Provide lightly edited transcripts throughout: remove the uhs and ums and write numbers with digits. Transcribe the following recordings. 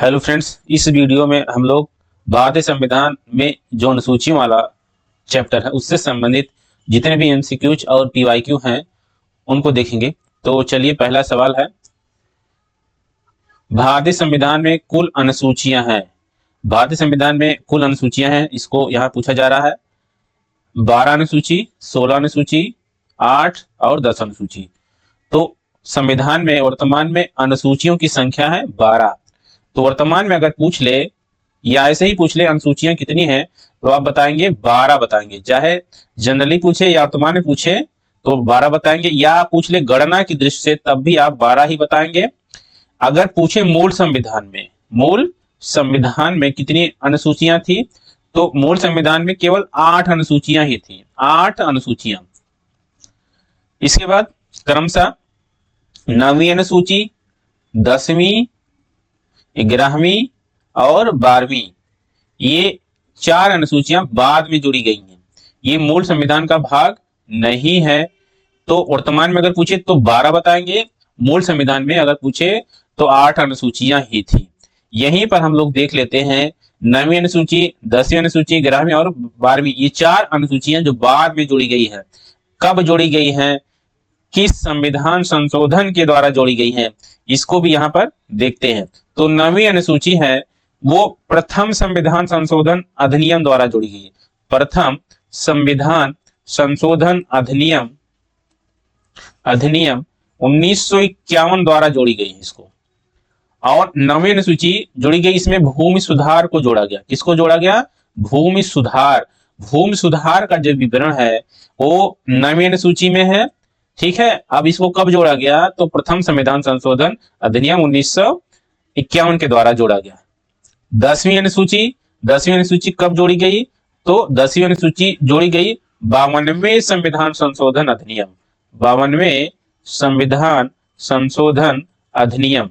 Hello friends, इस video में हम लोग भारतीय संविधान में जो अनुसूचियों वाला चैप्टर है उससे संबंधित जितने भी एमसीक्यूज और पीवाईक्यू हैं उनको देखेंगे। तो चलिए, पहला सवाल है, भारतीय संविधान में कुल अनुसूचियां हैं। भारतीय संविधान में कुल अनुसूचियां हैं, इसको यहाँ पूछा जा रहा है। 12 अनुसूची, 16 अनुसूची, 8 और 10 अनुसूची। तो संविधान में वर्तमान में अनुसूचियों की संख्या है 12। तो वर्तमान में अगर पूछ ले या ऐसे ही पूछ ले अनुसूचियां कितनी हैं, तो आप बताएंगे 12 बताएंगे। चाहे जनरली पूछे या वर्तमान में पूछे तो 12 बताएंगे, या पूछ ले गणना की दृष्टि से तब भी आप 12 ही बताएंगे। अगर पूछे मूल संविधान में कितनी अनुसूचियां थी, तो मूल संविधान में केवल 8 अनुसूचियां ही थी, 8 अनुसूचियां। इसके बाद क्रमशः 9वीं अनुसूची, 10वीं, 11वीं और 12वीं, ये 4 अनुसूचियां बाद में जुड़ी गई हैं। ये मूल संविधान का भाग नहीं है। तो वर्तमान में अगर पूछे तो 12 बताएंगे, मूल संविधान में अगर पूछे तो 8 अनुसूचियां ही थी। यहीं पर हम लोग देख लेते हैं 9वीं अनुसूची, 10वीं अनुसूची, 11वीं और 12वीं, ये 4 अनुसूचियां जो बाद में जोड़ी गई है। कब जोड़ी गई हैं, किस संविधान संशोधन के द्वारा जोड़ी गई हैं, इसको भी यहाँ पर देखते हैं। तो 9वीं अनुसूची है वो प्रथम संविधान संशोधन अधिनियम द्वारा जोड़ी गई है। प्रथम संविधान संशोधन अधिनियम 1951 द्वारा जोड़ी गई है इसको। और 9वीं अनुसूची जोड़ी गई, इसमें भूमि सुधार को जोड़ा गया। किसको जोड़ा गया? भूमि सुधार। भूमि सुधार का जो विवरण है वो 9वीं अनुसूची में है। ठीक है, अब इसको कब जोड़ा गया? तो प्रथम संविधान संशोधन अधिनियम 1951 के द्वारा जोड़ा गया। 10वीं अनुसूची कब जोड़ी गई? तो 10वीं अनुसूची जोड़ी गई 52वें संविधान संशोधन अधिनियम। 52वें संविधान संशोधन अधिनियम,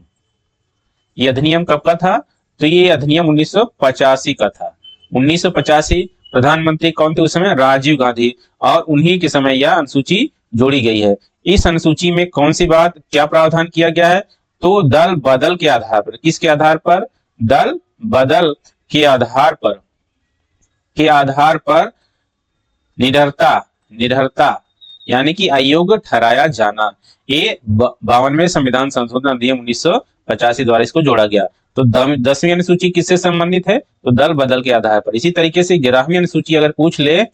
ये अधिनियम कब का था? तो ये अधिनियम 1985 का था। 1985। प्रधानमंत्री कौन थे उस समय? राजीव गांधी। और उन्हीं के समय यह अनुसूची जोड़ी गई है। इस अनुसूची में कौन सी बात, क्या प्रावधान किया गया है? तो दल बदल के आधार पर। किसके आधार पर? दल बदल के आधार पर निडरता यानी कि अयोग्य ठहराया जाना, ये 52वें संविधान संशोधन अधिनियम 1985 द्वारा इसको जोड़ा गया। तो 10वीं अनुसूची किससे संबंधित है? तो दल बदल के आधार पर। इसी तरीके से 11वीं अनुसूची अगर पूछ ले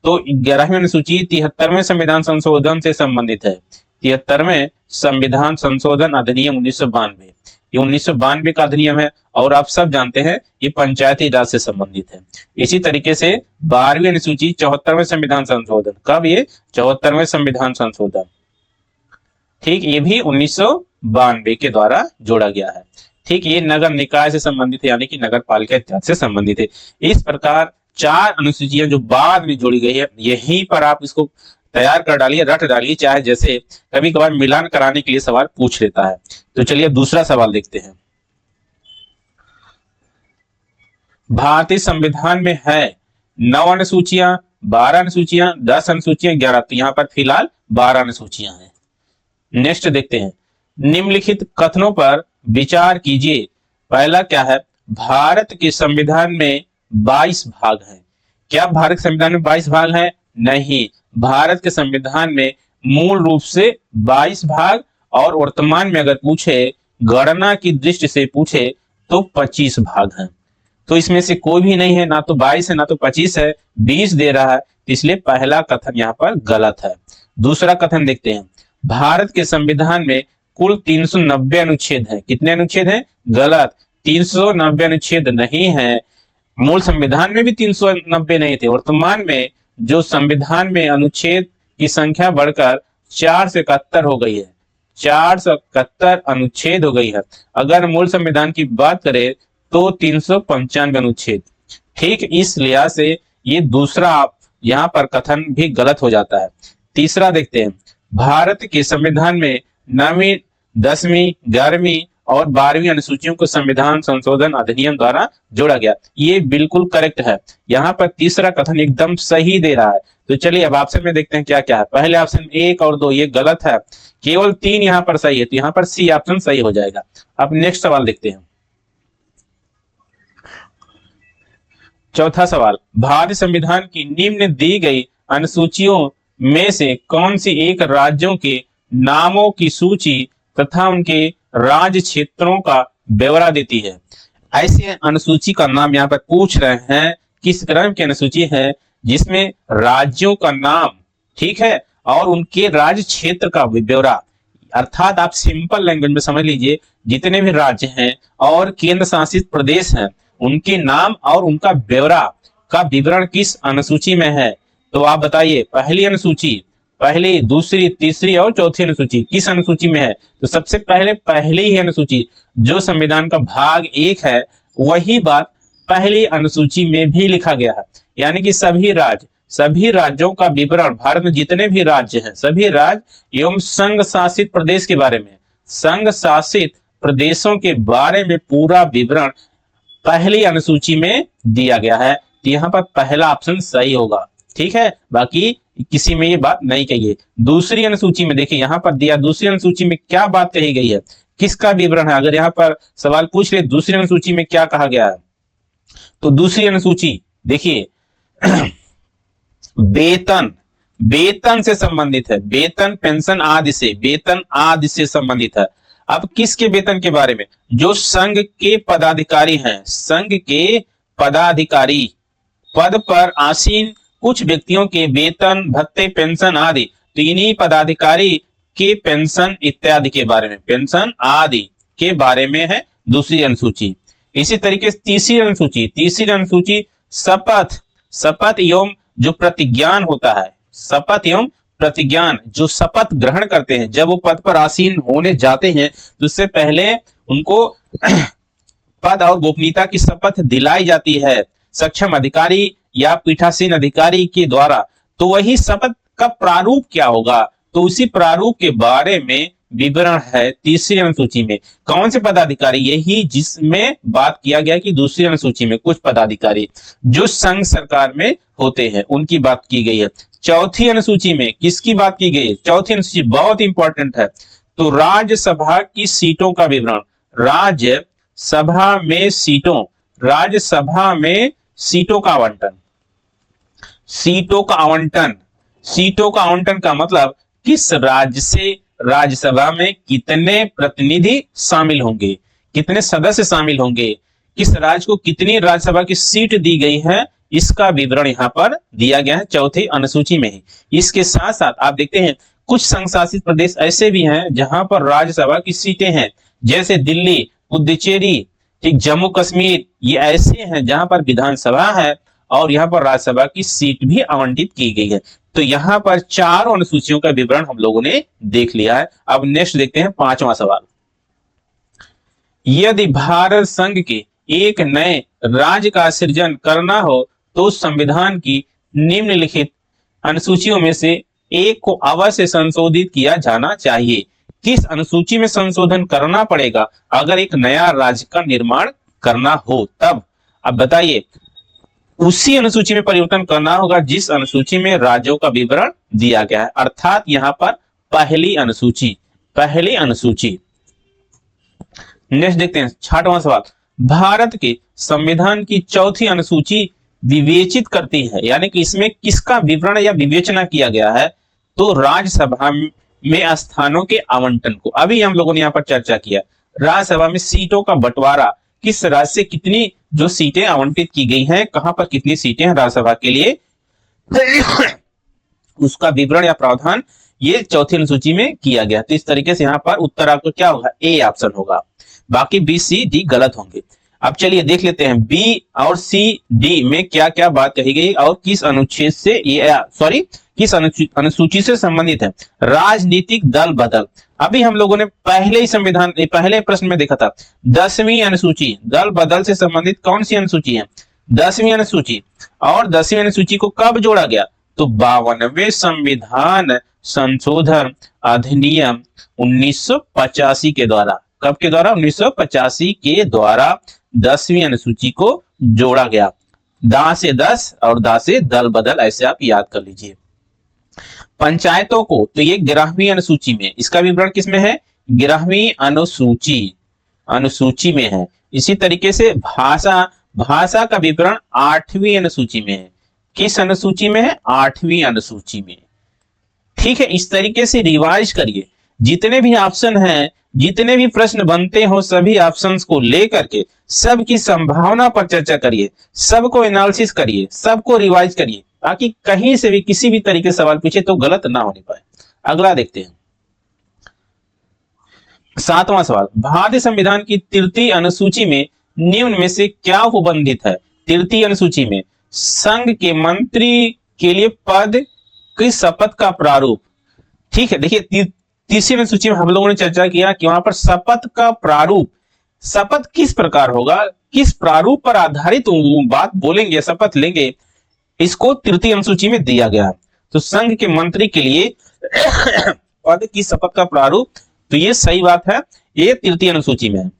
तो 11वीं अनुसूची 73वें संविधान संशोधन से संबंधित है। 73वें संविधान संशोधन अधिनियम 1992, ये 1992 का अधिनियम है। और आप सब जानते हैं ये पंचायती राज से संबंधित है। इसी तरीके से 12वीं अनुसूची 74वें संविधान संशोधन, कब? ये 74वें संविधान संशोधन। ठीक, ये भी 1992 के द्वारा जोड़ा गया है। ठीक, ये नगर निकाय से संबंधित है, यानी कि नगर पालिका इत्यादि से संबंधित है। इस प्रकार 4 अनुसूचियां जो बाद में जोड़ी गई है, यहीं पर आप इसको तैयार कर डालिए, रट डालिए। चाहे जैसे कभी कभार मिलान कराने के लिए सवाल पूछ लेता है। तो चलिए दूसरा सवाल देखते हैं। भारतीय संविधान में है 9 अनुसूचियां, 12 अनुसूचियां, 10 अनुसूचियां, 11। तो यहां पर फिलहाल 12 अनुसूचियां हैं। नेक्स्ट देखते हैं, निम्नलिखित कथनों पर विचार कीजिए। पहला क्या है? भारत के संविधान में 22 भाग हैं। क्या भारत के संविधान में 22 भाग हैं? नहीं, भारत के संविधान में मूल रूप से 22 भाग, और वर्तमान में अगर पूछे, गणना की दृष्टि से पूछे तो 25 भाग हैं। तो इसमें से कोई भी नहीं है, ना तो 22 है ना तो 25 है, 20 दे रहा है। तो इसलिए पहला कथन यहाँ पर गलत है। दूसरा कथन देखते हैं, भारत के संविधान में कुल 390 अनुच्छेद हैं। कितने अनुच्छेद हैं? गलत, 390 अनुच्छेद नहीं है। मूल संविधान में भी 390 नहीं थे। वर्तमान में जो संविधान में अनुच्छेद की संख्या बढ़कर 471 हो गई है, 471 अनुच्छेद हो गई है। अगर मूल संविधान की बात करें तो 395 अनुच्छेद। ठीक, इस लिहाज से ये दूसरा यहाँ पर कथन भी गलत हो जाता है। तीसरा देखते हैं, भारत के संविधान में 9वीं, 10वीं, 11वीं और 12वीं अनुसूचियों को संविधान संशोधन अधिनियम द्वारा जोड़ा गया। ये बिल्कुल करेक्ट है। यहाँ पर तीसरा कथन एकदम सही दे रहा है। तो चलिए अब ऑप्शन में देखते हैं क्या क्या है। पहले ऑप्शन 1 और 2 ये गलत है, केवल 3 यहाँ पर सही है। तो यहाँ पर सी ऑप्शन सही हो जाएगा। अब नेक्स्ट सवाल देखते हैं, चौथा सवाल, भारतीय संविधान की निम्न दी गई अनुसूचियों में से कौन सी एक राज्यों के नामों की सूची तथा उनके राज्य क्षेत्रों का ब्यौरा देती है? ऐसे अनुसूची का नाम यहाँ पर पूछ रहे हैं, किस क्रम की अनुसूची है जिसमें राज्यों का नाम, ठीक है, और उनके राज्य क्षेत्र का ब्यौरा। अर्थात आप सिंपल लैंग्वेज में समझ लीजिए, जितने भी राज्य हैं और केंद्र शासित प्रदेश हैं उनके नाम और उनका ब्यौरा का विवरण किस अनुसूची में है? तो आप बताइए, पहली अनुसूची, पहली, दूसरी, तीसरी और चौथी अनुसूची किस अनुसूची में है? तो सबसे पहले पहली ही अनुसूची, जो संविधान का भाग 1 है, वही बात पहली अनुसूची में भी लिखा गया है। यानी कि सभी राज्यों का विवरण, भारत में जितने भी राज्य हैं सभी राज्य एवं संघ शासित प्रदेश के बारे में, संघ शासित प्रदेशों के बारे में पूरा विवरण पहली अनुसूची में दिया गया है। तो यहाँ पर पहला ऑप्शन सही होगा, ठीक है, बाकी किसी में ये बात नहीं कही है। दूसरी अनुसूची में देखिए यहाँ पर दिया, दूसरी अनुसूची में क्या बात कही गई है, किसका विवरण है? अगर यहाँ पर सवाल पूछ ले दूसरी अनुसूची में क्या कहा गया है, तो दूसरी अनुसूची देखिए वेतन से संबंधित है, वेतन, पेंशन आदि से, वेतन आदि से संबंधित है। अब किसके वेतन के बारे में? जो संघ के पदाधिकारी हैं, संघ के पदाधिकारी, पद पर आसीन कुछ व्यक्तियों के वेतन, भत्ते, पेंशन आदि, तो इन्हीं पदाधिकारी के पेंशन इत्यादि के बारे में, पेंशन आदि के बारे में है दूसरी अनुसूची। इसी तरीके से तीसरी अनुसूची शपथ एवं जो प्रतिज्ञान होता है, शपथ एवं प्रतिज्ञान, जो शपथ ग्रहण करते हैं जब वो पद पर आसीन होने जाते हैं तो उससे पहले उनको पद और गोपनीयता की शपथ दिलाई जाती है सक्षम अधिकारी या पीठासीन अधिकारी के द्वारा। तो वही शपथ का प्रारूप क्या होगा, तो उसी प्रारूप के बारे में विवरण है तीसरी अनुसूची में। कौन से पदाधिकारी? यही जिसमें बात किया गया कि दूसरी अनुसूची में कुछ पदाधिकारी जो संघ सरकार में होते हैं उनकी बात की गई है। चौथी अनुसूची में किसकी बात की गई है? चौथी अनुसूची बहुत इंपॉर्टेंट है, तो राज्यसभा की सीटों का विवरण, राज्यसभा में सीटों का आवंटन, सीटों का आवंटन का मतलब किस राज्य से राज्यसभा में कितने प्रतिनिधि शामिल होंगे, कितने सदस्य शामिल होंगे, किस राज्य को कितनी राज्यसभा की सीट दी गई है, इसका विवरण यहाँ पर दिया गया है चौथी अनुसूची में ही। इसके साथ साथ आप देखते हैं कुछ संघ शासित प्रदेश ऐसे भी हैं जहां पर राज्यसभा की सीटें हैं, जैसे दिल्ली, पुडुचेरी, ठीक, जम्मू कश्मीर, ये ऐसे हैं जहां पर विधानसभा है और यहाँ पर राज्यसभा की सीट भी आवंटित की गई है। तो यहाँ पर चारों अनुसूचियों का विवरण हम लोगों ने देख लिया है। अब नेक्स्ट देखते हैं पांचवा सवाल, यदि भारत संघ के एक नए राज्य का सृजन करना हो तो संविधान की निम्नलिखित अनुसूचियों में से एक को अवश्य संशोधित किया जाना चाहिए। किस अनुसूची में संशोधन करना पड़ेगा अगर एक नया राज्य का निर्माण करना हो तब? अब बताइए, उसी अनुसूची में परिवर्तन करना होगा जिस अनुसूची में राज्यों का विवरण दिया गया है, अर्थात यहाँ पर पहली अनुसूची। नेक्स्ट देखते हैं छठवां सवाल, भारत के संविधान की चौथी अनुसूची विवेचित करती है, यानी कि इसमें किसका विवरण या विवेचना किया गया है, तो राज्यसभा में स्थानों के आवंटन को। अभी हम लोगों ने यहाँ पर चर्चा किया, राज्यसभा में सीटों का बंटवारा, किस राज्य से कितनी जो सीटें आवंटित की गई हैं, कहां पर कितनी सीटें हैं राज्यसभा के लिए, उसका विवरण या प्रावधान ये चौथी अनुसूची में किया गया। तो इस तरीके से यहाँ पर उत्तर आपको क्या होगा? ए ऑप्शन होगा, बाकी बी, सी, डी गलत होंगे। अब चलिए देख लेते हैं बी और सी, डी में क्या क्या बात कही गई और किस अनुच्छेद से किस अनुसूची से संबंधित है। राजनीतिक दल बदल, अभी हम लोगों ने पहले प्रश्न में देखा था 10वीं अनुसूची, दल बदल से संबंधित कौन सी अनुसूची है? 10वीं अनुसूची। और 10वीं अनुसूची को कब जोड़ा गया? तो 52वें संविधान संशोधन अधिनियम 1985 के द्वारा। कब के द्वारा? 1985 के द्वारा 10वीं अनुसूची को जोड़ा गया। दा से 10 और दा से दल बदल, ऐसे आप याद कर लीजिए। पंचायतों को, तो ये 11वीं अनुसूची में, इसका विवरण किसमें है? 11वीं अनुसूची में है। इसी तरीके से भाषा का विवरण 8वीं अनुसूची में है। किस अनुसूची में है? 8वीं अनुसूची में। ठीक है, इस तरीके से रिवाइज करिए। जितने भी ऑप्शन हैं, जितने भी प्रश्न बनते हो, सभी ऑप्शंस को लेकर के सबकी संभावना पर चर्चा करिए, सबको एनालिसिस करिए, सबको रिवाइज करिए, ताकि कहीं से भी किसी भी तरीके से सवाल पूछे तो गलत ना होने पाए। अगला देखते हैं, 7वां सवाल, भारतीय संविधान की 33 अनुसूची में निम्न में से क्या उपबंधित है? 33 अनुसूची में संघ के मंत्री के लिए पद की शपथ का प्रारूप। ठीक है, देखिए तीसरी अनुसूची में हम लोगों ने चर्चा किया कि वहां पर शपथ का प्रारूप, शपथ किस प्रकार होगा, किस प्रारूप पर आधारित बात बोलेंगे, शपथ लेंगे, इसको 33 अनुसूची में दिया गया है। तो संघ के मंत्री के लिए पद की शपथ का प्रारूप, तो ये सही बात है, ये 33 अनुसूची में है।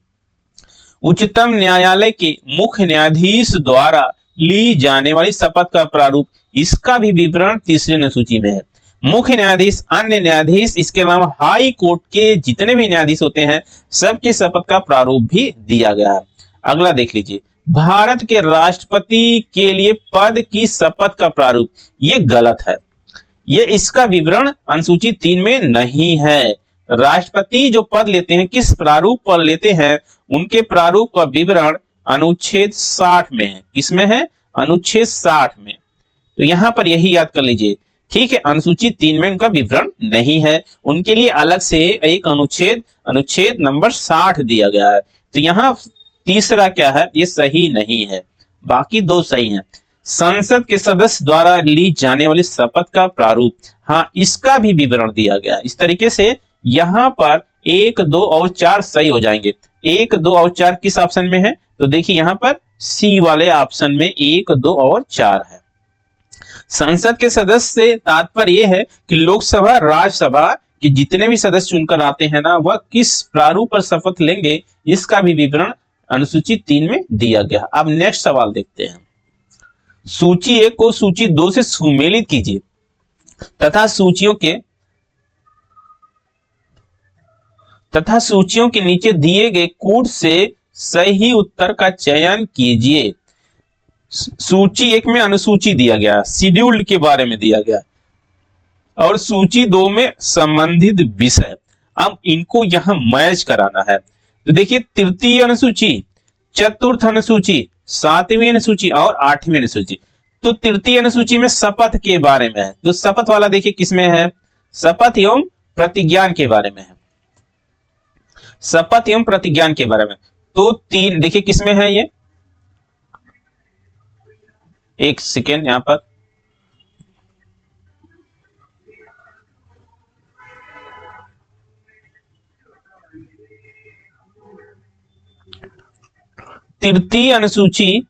उच्चतम न्यायालय के मुख्य न्यायाधीश द्वारा ली जाने वाली शपथ का प्रारूप, इसका भी विवरण तीसरी अनुसूची में है। मुख्य न्यायाधीश, अन्य न्यायाधीश, इसके अलावा हाई कोर्ट के जितने भी न्यायाधीश होते हैं, सबके शपथ का प्रारूप भी दिया गया है। अगला देख लीजिए, भारत के राष्ट्रपति के लिए पद की शपथ का प्रारूप, ये गलत है, ये इसका विवरण अनुसूची 3 में नहीं है। राष्ट्रपति जो पद लेते हैं, किस प्रारूप पर लेते हैं, उनके प्रारूप का विवरण अनुच्छेद 60 में है। किसमें है? अनुच्छेद 60 में। तो यहां पर यही याद कर लीजिए। ठीक है, अनुसूची 3 में उनका विवरण नहीं है, उनके लिए अलग से एक अनुच्छेद नंबर 60 दिया गया है। तो यहाँ तीसरा क्या है, ये सही नहीं है, बाकी दो सही हैं। संसद के सदस्य द्वारा ली जाने वाली शपथ का प्रारूप, हाँ, इसका भी विवरण दिया गया है। इस तरीके से यहाँ पर 1, 2 और 4 सही हो जाएंगे। 1, 2 और 4 किस ऑप्शन में है? तो देखिए यहाँ पर सी वाले ऑप्शन में 1, 2 और 4 है। संसद के सदस्य से तात्पर्य यह है कि लोकसभा, राज्यसभा के जितने भी सदस्य चुनकर आते हैं ना, वह किस प्रारूप पर शपथ लेंगे, इसका भी विवरण अनुसूची 3 में दिया गया। अब नेक्स्ट सवाल देखते हैं, सूची 1 को सूची 2 से सुमेलित कीजिए तथा सूचियों के नीचे दिए गए कोड से सही उत्तर का चयन कीजिए। सूची 1 में अनुसूची दिया गया, शेड्यूल्ड के बारे में दिया गया, और सूची 2 में संबंधित विषय। अब इनको यहां मैच कराना है। तो देखिए, तृतीय अनुसूची, चतुर्थ अनुसूची, 7वीं अनुसूची और 8वीं अनुसूची। तो तृतीय अनुसूची में शपथ के बारे में है, तो शपथ वाला देखिए किसमें है, शपथ एवं प्रतिज्ञान के बारे में है, शपथ एवं प्रतिज्ञान के बारे में। तो 3 देखिए किसमें है, ये एक सेकेंड, यहां पर तृतीय अनुसूची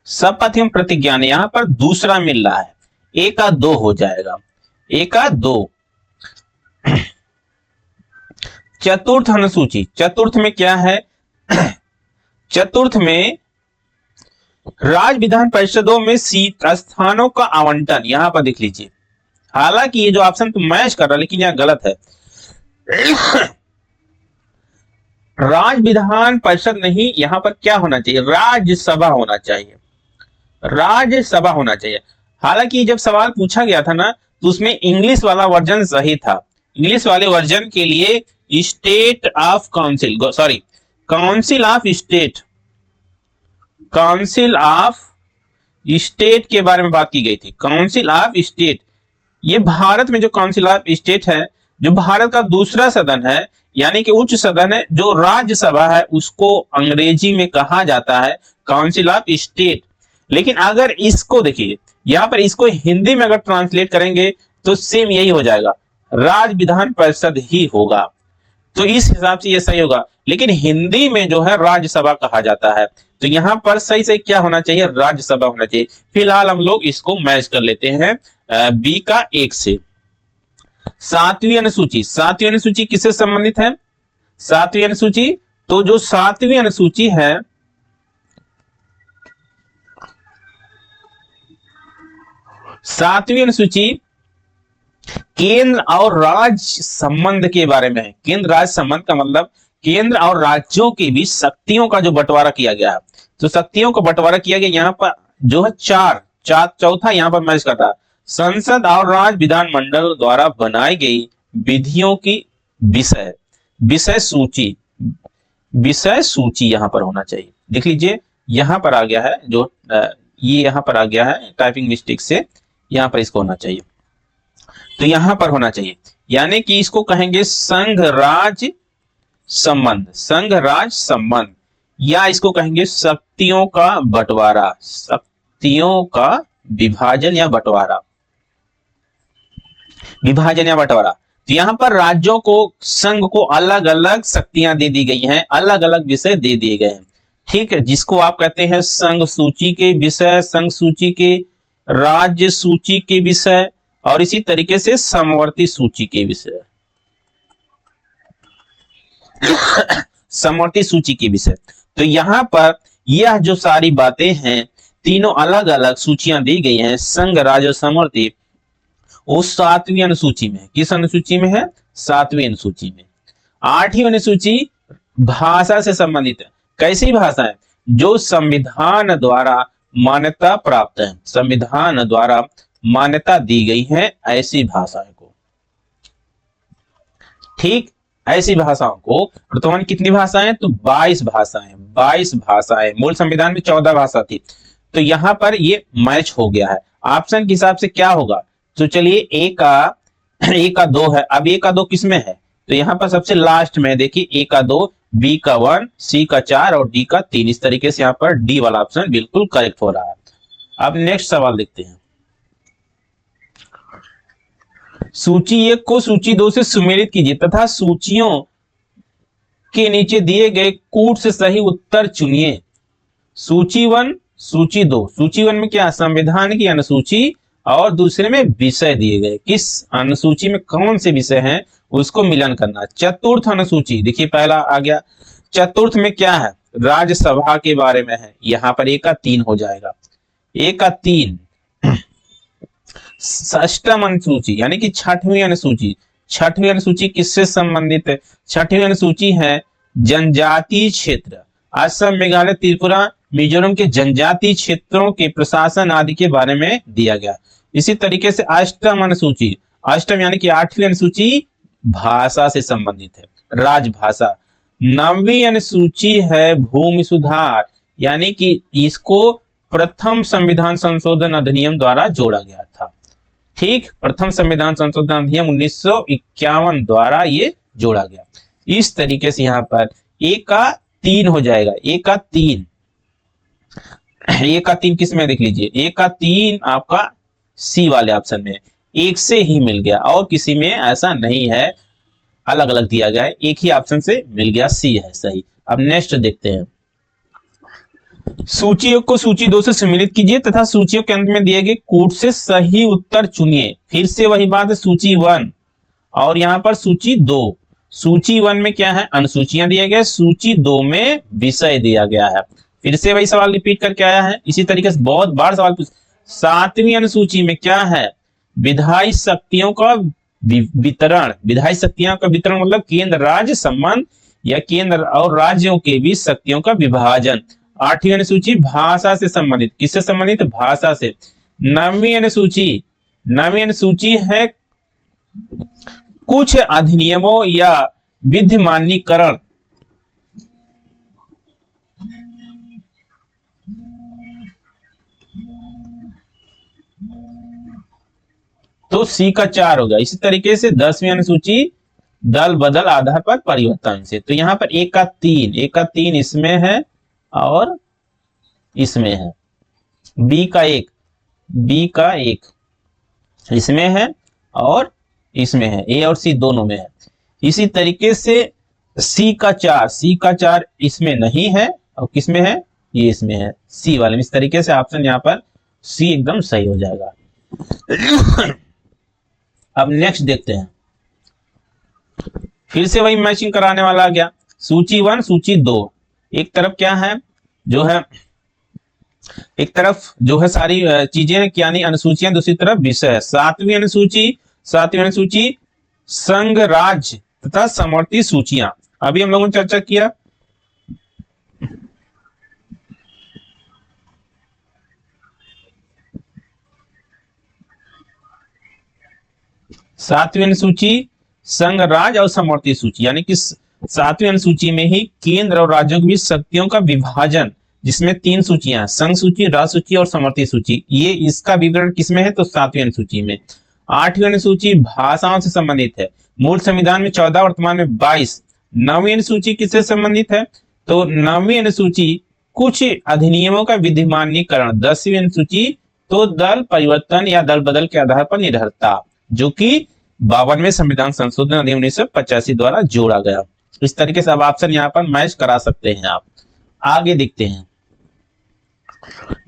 शपथ एवं प्रतिज्ञान, यहां पर दूसरा मिल रहा है, 1 का 2 हो जाएगा, 1 का 2। चतुर्थ अनुसूची, चतुर्थ में क्या है, चतुर्थ में राज्य विधान परिषदों में सीट स्थानों का आवंटन, यहां पर देख लीजिए। हालांकि ये जो ऑप्शन तो मैच कर रहा है, लेकिन यह गलत है। राज्य विधान परिषद नहीं, यहां पर क्या होना चाहिए, राज्यसभा होना चाहिए, राज्यसभा होना चाहिए। हालांकि जब सवाल पूछा गया था ना, तो उसमें इंग्लिश वाला वर्जन सही था। इंग्लिश वाले वर्जन के लिए state of council, sorry, council of state, council of state के बारे में बात की गई थी। काउंसिल ऑफ स्टेट, ये भारत में जो काउंसिल ऑफ स्टेट है, जो भारत का दूसरा सदन है, यानी कि उच्च सदन है, जो राज्यसभा है, उसको अंग्रेजी में कहा जाता है काउंसिल ऑफ स्टेट। लेकिन अगर इसको देखिए, यहां पर इसको हिंदी में अगर ट्रांसलेट करेंगे तो सेम यही हो जाएगा, राज्य विधान परिषद ही होगा। तो इस हिसाब से ये सही होगा, लेकिन हिंदी में जो है राज्यसभा कहा जाता है। तो यहां पर सही से क्या होना चाहिए, राज्यसभा होना चाहिए। फिलहाल हम लोग इसको मैच कर लेते हैं बी का 1 से। 7वीं अनुसूची, 7वीं अनुसूची किससे संबंधित है, 7वीं अनुसूची, तो जो 7वीं अनुसूची है, 7वीं अनुसूची केंद्र और राज्य संबंध के बारे में है। केंद्र राज्य संबंध का मतलब केंद्र और राज्यों के बीच शक्तियों का जो बंटवारा किया गया है, तो शक्तियों का बंटवारा किया गया यहाँ पर जो है चौथा यहाँ पर मैच करता है। संसद और राज्य विधानमंडल द्वारा बनाई गई विधियों की विषय विषय सूची यहाँ पर होना चाहिए। देख लीजिए यहाँ पर आ गया है जो ये यहाँ पर आ गया है टाइपिंग मिस्टेक से, यहाँ पर इसको होना चाहिए, तो यहाँ पर होना चाहिए, यानी कि इसको कहेंगे संघ राज्य संबंध, या इसको कहेंगे शक्तियों का बंटवारा, शक्तियों का विभाजन या बंटवारा। तो यहाँ पर राज्यों को, संघ को अलग अलग शक्तियां दे दी गई हैं, अलग अलग विषय दे दिए गए हैं, ठीक है, जिसको आप कहते हैं संघ सूची के विषय, संघ सूची के, राज्य सूची के विषय, और इसी तरीके से समवर्ती सूची के विषय समवर्ती सूची के विषय। तो यहाँ पर यह जो सारी बातें हैं, तीनों अलग अलग सूचियां दी गई हैं, संघ, राज्य और समवर्ती, उस 7वीं अनुसूची में, किस अनुसूची में है? 7वीं अनुसूची में। 8वीं अनुसूची भाषा से संबंधित है। कैसी भाषा है? जो संविधान द्वारा मान्यता प्राप्त है, संविधान द्वारा मान्यता दी गई है ऐसी भाषाओं को, ठीक, ऐसी भाषाओं को। वर्तमान कितनी भाषाएं? तो 22 भाषाएं। मूल संविधान में 14 भाषा थी, तो यहां पर ये मैच हो गया है। ऑप्शन के हिसाब से क्या होगा? तो चलिए ए का 2 है। अब ए का 2 किसमें है? तो यहाँ पर सबसे लास्ट में देखिए, ए का 2, बी का 1, सी का 4 और डी का 3। इस तरीके से यहाँ पर डी वाला ऑप्शन बिल्कुल करेक्ट हो रहा है। अब नेक्स्ट सवाल देखते हैं। सूची 1 को सूची 2 से सुमेलित कीजिए तथा सूचियों के नीचे दिए गए कूट से सही उत्तर चुनिए। सूची 1, सूची 2। सूची 1 में क्या? संविधान की अनुसूची, और दूसरे में विषय दिए गए, किस अनुसूची में कौन से विषय हैं उसको मिलन करना। चतुर्थ अनुसूची, देखिए पहला आ गया। चतुर्थ में क्या है? राज्यसभा के बारे में है, यहां पर ए का 3 हो जाएगा, ए का 3। षष्ठम अनुसूची यानी कि 6वीं अनुसूची, 6वीं अनुसूची किससे संबंधित है? 6वीं अनुसूची है जनजातीय क्षेत्र, असम, मेघालय, त्रिपुरा, मिजोरम के जनजातीय क्षेत्रों के प्रशासन आदि के बारे में दिया गया। इसी तरीके से अष्टम अनुसूची, अष्टम यानी कि 8वीं अनुसूची भाषा से संबंधित है, राजभाषा। 9वीं अनुसूची है भूमि सुधार, यानी कि इसको प्रथम संविधान संशोधन अधिनियम द्वारा जोड़ा गया था, ठीक, प्रथम संविधान संशोधन अधिनियम 1951 द्वारा ये जोड़ा गया। इस तरीके से यहाँ पर ए का 3 हो जाएगा, ए का 3। ए का 3 किस में? देख लीजिए, ए का 3 आपका सी वाले ऑप्शन में, एक से ही मिल गया, और किसी में ऐसा नहीं है, अलग अलग दिया गया है, एक ही ऑप्शन से मिल गया, सी है सही। अब नेक्स्ट देखते हैं। सूचियों को सूची 2 से सम्मिलित कीजिए तथा सूचियों के अंत में दिए गए कूट से सही उत्तर चुनिए। फिर से वही बात है, सूची 1 और यहाँ पर सूची 2। सूची 1 में क्या है? अनुसूचियां दिए गए, सूची 2 में विषय दिया गया है। फिर से वही सवाल रिपीट करके आया है, इसी तरीके से बहुत बार सवाल पूछ। 7वीं अनुसूची में क्या है? विधायी शक्तियों का वितरण। विधायी शक्तियों का वितरण मतलब केंद्र राज्य संबंध या केंद्र और राज्यों के बीच शक्तियों का विभाजन। 8वीं अनुसूची भाषा से संबंधित, किससे संबंधित? भाषा से। 9वीं अनुसूची है कुछ अधिनियमों या विधिमान्यीकरण। तो सी का 4 होगा। इसी तरीके से 10वीं अनुसूची दल बदल आधार पर परिवर्तन से, तो यहाँ पर ए का 3 इसमें है और इसमें है। बी का 1 इसमें है और इसमें है, ए और सी दोनों में है। इसी तरीके से सी का 4 इसमें नहीं है, और किसमें है? ये इसमें है, सी वाले में। इस तरीके से ऑप्शन यहाँ पर सी एकदम सही हो जाएगा। अब नेक्स्ट देखते हैं। फिर से वही मैचिंग कराने वाला आ गया। सूची 1, सूची 2। एक तरफ क्या है? जो है एक तरफ जो है सारी चीजें यानी अनुसूचियां, दूसरी तरफ विषय है। 7वीं अनुसूची संघ, राज्य तथा समवर्ती सूचियां। अभी हम लोगों ने चर्चा किया। सातवीं अनुसूची संघ राज्य और समवर्ती सूची, यानी कि सातवीं अनुसूची में ही केंद्र और राज्यों के बीच शक्तियों का विभाजन, जिसमें 3 सूचियां, संघ सूची, राज्य सूची और समवर्ती सूची, ये इसका विवरण किसमें है? तो सातवीं अनुसूची में। आठवीं अनुसूची भाषाओं से संबंधित है, मूल संविधान में 14, वर्तमान में 22। नवीं अनुसूची किससे संबंधित है? तो नवीं अनुसूची कुछ अधिनियमों का विधिमान्यीकरण। 10वीं अनुसूची तो दल परिवर्तन या दल बदल के आधार पर निरर्हता, जो कि 52वें संविधान संशोधन अधिनियम 1985 द्वारा जोड़ा गया। इस तरीके से अब ऑप्शन यहाँ पर मैच करा सकते हैं आप। आगे देखते हैं,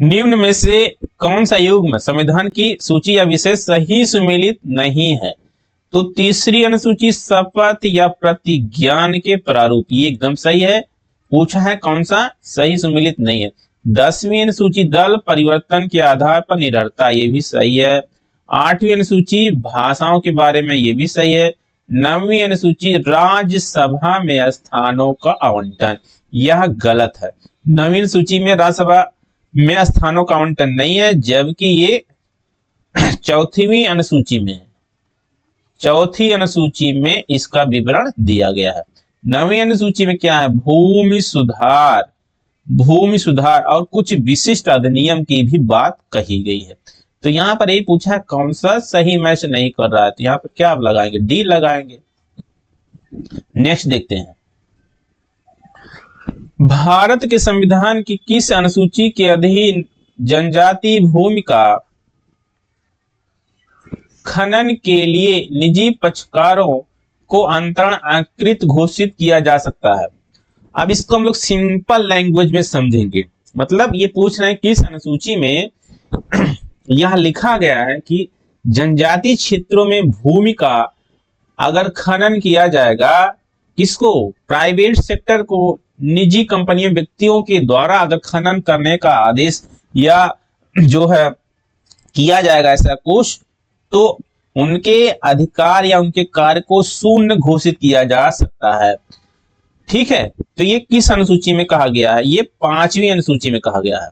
निम्न में से कौन सा युग्म संविधान की सूची या विषय सही सुमेलित नहीं है? तो तीसरी अनुसूची शपथ या प्रतिज्ञान के प्रारूप, ये एकदम सही है। पूछा है कौन सा सही सुमेलित नहीं है? 10वीं अनुसूची दल परिवर्तन के आधार पर निरर्हता, ये भी सही है। 8वीं अनुसूची भाषाओं के बारे में, ये भी सही है। 9वीं अनुसूची राज्यसभा में स्थानों का आवंटन, यह गलत है। 9वीं अनुसूची में राज्यसभा में स्थानों का आवंटन नहीं है, जबकि ये चौथीं अनुसूची में, चौथी अनुसूची में इसका विवरण दिया गया है। 9वीं अनुसूची में क्या है? भूमि सुधार, भूमि सुधार और कुछ विशिष्ट अधिनियम की भी बात कही गई है। तो यहां पर ये पूछा है कौन सा सही मैच नहीं कर रहा है, तो यहां पर क्या आप लगाएंगे? डी लगाएंगे। नेक्स्ट देखते हैं, भारत के संविधान की किस अनुसूची के अधीन जनजाति भूमि का खनन के लिए निजी पक्षकारों को अंतरणाकृत घोषित किया जा सकता है? अब इसको हम लोग सिंपल लैंग्वेज में समझेंगे। मतलब ये पूछ रहे हैं किस अनुसूची में यह लिखा गया है कि जनजाति क्षेत्रों में भूमि का अगर खनन किया जाएगा, किसको? प्राइवेट सेक्टर को, निजी कंपनियों, व्यक्तियों के द्वारा अगर खनन करने का आदेश या जो है किया जाएगा ऐसा कुछ, तो उनके अधिकार या उनके कार्य को शून्य घोषित किया जा सकता है। ठीक है, तो ये किस अनुसूची में कहा गया है? ये 5वीं अनुसूची में कहा गया है।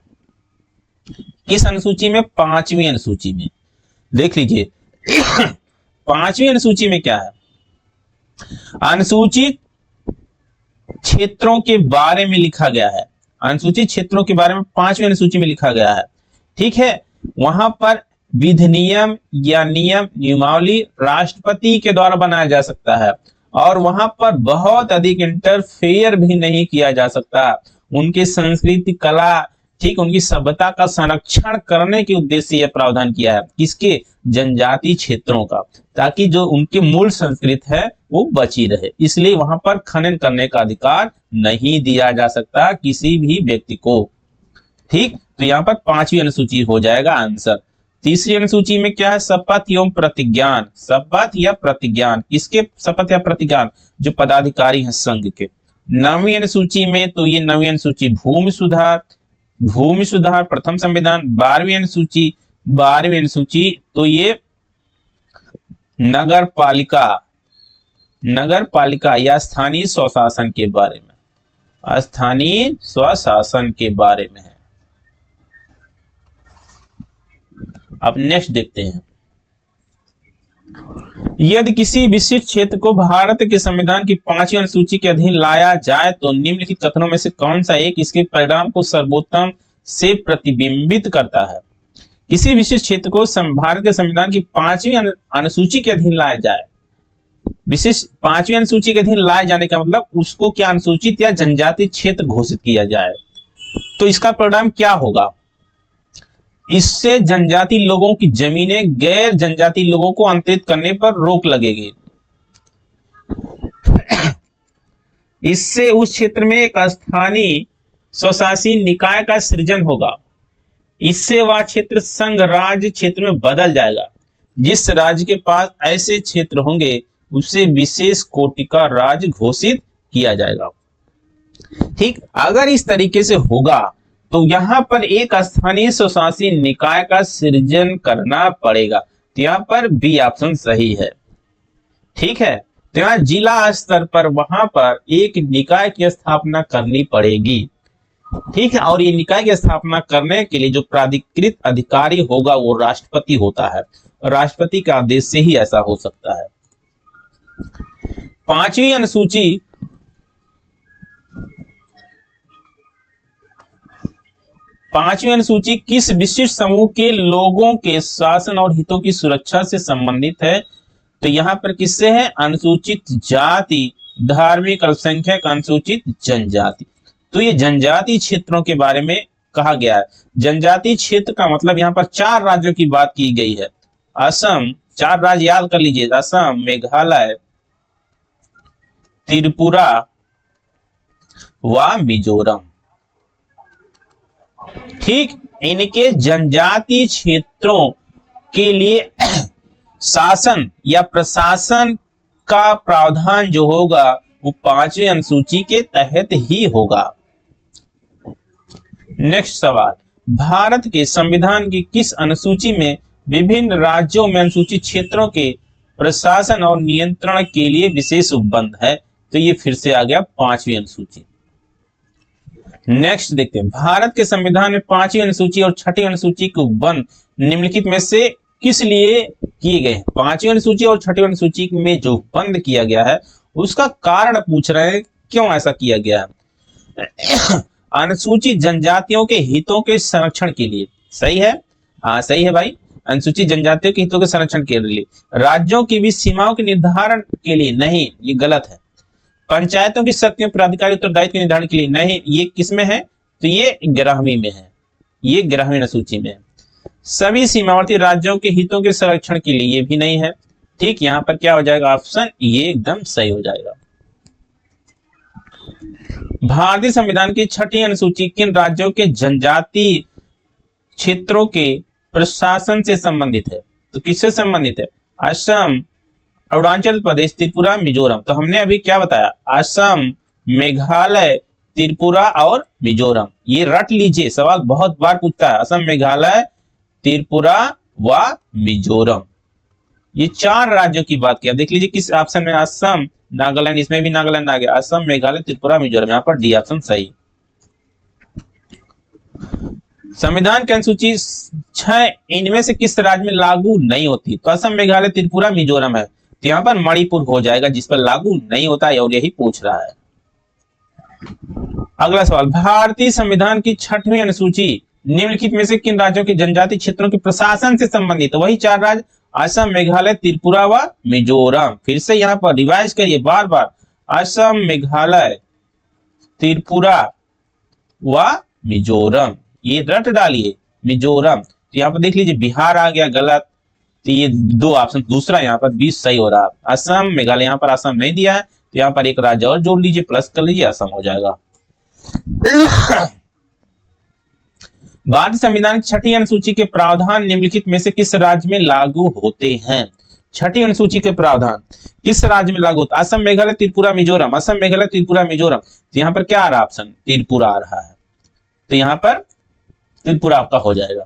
किस अनुसूची में? 5वीं अनुसूची में। देख लीजिए 5वीं अनुसूची में क्या है? अनुसूचित क्षेत्रों के बारे में लिखा गया है। अनुसूचित क्षेत्रों के बारे में 5वीं अनुसूची में लिखा गया है। ठीक है, वहां पर विधिनियम या नियम नियमावली राष्ट्रपति के द्वारा बनाया जा सकता है, और वहां पर बहुत अधिक इंटरफेयर भी नहीं किया जा सकता। उनकी संस्कृति, कला, ठीक, उनकी सभ्यता का संरक्षण करने के उद्देश्य से यह प्रावधान किया है। किसके? जनजाति क्षेत्रों का, ताकि जो उनकी मूल संस्कृति है वो बची रहे। इसलिए वहां पर खनन करने का अधिकार नहीं दिया जा सकता किसी भी व्यक्ति को। ठीक, तो यहाँ पर 5वीं अनुसूची हो जाएगा आंसर। तीसरी अनुसूची में क्या है? शपथ एवं प्रतिज्ञान। शपथ या प्रतिज्ञान, किसके शपथ या प्रतिज्ञान? जो पदाधिकारी हैं संघ के। 9वीं अनुसूची में, तो ये 9वीं अनुसूची भूमि सुधार, भूमि सुधार प्रथम संविधान। 12वीं अनुसूची, 12वीं अनुसूची तो ये नगर पालिका, नगर पालिका या स्थानीय स्वशासन के बारे में, स्थानीय स्वशासन के बारे में है। अब नेक्स्ट देखते हैं, यदि किसी विशिष्ट क्षेत्र को भारत के संविधान की 5वीं अनुसूची के अधीन लाया जाए तो निम्नलिखित कथनों में से कौन सा एक इसके परिणाम को सर्वोत्तम से प्रतिबिंबित करता है? किसी विशिष्ट क्षेत्र को भारत के संविधान की 5वीं अनुसूची के अधीन लाया जाए। विशिष्ट 5वीं अनुसूची के अधीन लाए जाने का मतलब उसको क्या अनुसूचित या जनजाति क्षेत्र घोषित किया जाए। तो इसका परिणाम क्या होगा? इससे जनजाति लोगों की जमीनें गैर जनजाति लोगों को अंतरित करने पर रोक लगेगी। इससे उस क्षेत्र में एक स्थानीय स्वशासी निकाय का सृजन होगा। इससे वह क्षेत्र संघ राज्य क्षेत्र में बदल जाएगा। जिस राज्य के पास ऐसे क्षेत्र होंगे उसे विशेष कोटि का राज्य घोषित किया जाएगा। ठीक, अगर इस तरीके से होगा तो यहां पर एक स्थानीय स्वशासी निकाय का सृजन करना पड़ेगा। तो यहां पर बी ऑप्शन सही है। ठीक है, तो यहाँ जिला स्तर पर वहां पर एक निकाय की स्थापना करनी पड़ेगी। ठीक है, और ये निकाय की स्थापना करने के लिए जो प्राधिकृत अधिकारी होगा वो राष्ट्रपति होता है। राष्ट्रपति के आदेश से ही ऐसा हो सकता है। पांचवी अनुसूची किस विशिष्ट समूह के लोगों के शासन और हितों की सुरक्षा से संबंधित है? तो यहाँ पर किससे है? अनुसूचित जाति, धार्मिक अल्पसंख्यक, अनुसूचित जनजाति। तो ये जनजाति क्षेत्रों के बारे में कहा गया है। जनजाति क्षेत्र का मतलब यहाँ पर 4 राज्यों की बात की गई है। असम, 4 राज्य याद कर लीजिए, असम, मेघालय, त्रिपुरा व मिजोरम। ठीक, इनके जनजाति क्षेत्रों के लिए शासन या प्रशासन का प्रावधान जो होगा वो 5वीं अनुसूची के तहत ही होगा। नेक्स्ट सवाल, भारत के संविधान की किस अनुसूची में विभिन्न राज्यों में अनुसूचित क्षेत्रों के प्रशासन और नियंत्रण के लिए विशेष उपबंध है? तो ये फिर से आ गया 5वीं अनुसूची। नेक्स्ट देखते हैं, भारत के संविधान में 5वीं अनुसूची और 6ठी अनुसूची के उपबंध निम्नलिखित में से किस लिए किए गए हैं? 5वीं अनुसूची और 6ठी अनुसूची में जो उपबंध किया गया है उसका कारण पूछ रहे हैं, क्यों ऐसा किया गया है? अनुसूचित जनजातियों के हितों के संरक्षण के लिए। सही है, हाँ सही है भाई, अनुसूचित जनजातियों के हितों के संरक्षण के लिए। राज्यों की भी सीमाओं के निर्धारण के लिए नहीं, ये गलत है। पंचायतों की शक्तियों, प्राधिकारी उत्तरदायित्व के निर्धारण के लिए नहीं, ये किसमें है? तो ये 11वीं में है, ये 11वीं अनुसूची में है। सभी सीमावर्ती राज्यों के हितों के संरक्षण के लिए, ये भी नहीं है। ठीक, यहां पर क्या हो जाएगा? ऑप्शन ये एकदम सही हो जाएगा। भारतीय संविधान की 6ठी अनुसूची किन राज्यों के जनजाति क्षेत्रों के प्रशासन से संबंधित है? तो किससे संबंधित है? असम, अरुणाचल प्रदेश, त्रिपुरा, मिजोरम। तो हमने अभी क्या बताया? असम, मेघालय, त्रिपुरा और मिजोरम। ये रट लीजिए, सवाल बहुत बार पूछता है। असम, मेघालय, त्रिपुरा व मिजोरम, ये 4 राज्यों की बात की। देख लीजिए किस ऑप्शन में? असम, नागालैंड, इसमें भी नागालैंड आ गया। असम, मेघालय, त्रिपुरा, मिजोरम, यहाँ पर डी ऑप्शन सही। संविधान की अनुसूची 6 इनमें से किस राज्य में लागू नहीं होती? तो असम, मेघालय, त्रिपुरा, मिजोरम है, तो यहाँ पर मणिपुर हो जाएगा जिस पर लागू नहीं होता है, और यही पूछ रहा है। अगला सवाल, भारतीय संविधान की 6वीं अनुसूची निम्नलिखित में से किन राज्यों के जनजाति क्षेत्रों के प्रशासन से संबंधित? तो वही 4 राज्य, असम, मेघालय, त्रिपुरा व मिजोरम। फिर से यहाँ पर रिवाइज करिए बार बार, असम, मेघालय, त्रिपुरा व मिजोरम, ये रट डालिए मिजोरम। तो यहाँ पर देख लीजिए बिहार आ गया, गलत। तो ये 2 ऑप्शन, दूसरा यहाँ पर 20 सही हो रहा है। असम, मेघालय, यहाँ पर असम नहीं दिया है, तो यहाँ पर एक राज्य और जोड़ लीजिए, प्लस कर लीजिए, असम हो जाएगा। भारतीय संविधान की 6ठी अनुसूची के प्रावधान निम्नलिखित में से किस राज्य में लागू होते हैं? 6ठी अनुसूची के प्रावधान किस राज्य में लागू होता है? असम, मेघालय, त्रिपुरा, मिजोरम। असम, मेघालय, त्रिपुरा, मिजोरम। तो यहाँ पर क्या आ रहा है? ऑप्शन त्रिपुरा आ रहा है, तो यहाँ पर त्रिपुरा आपका हो जाएगा।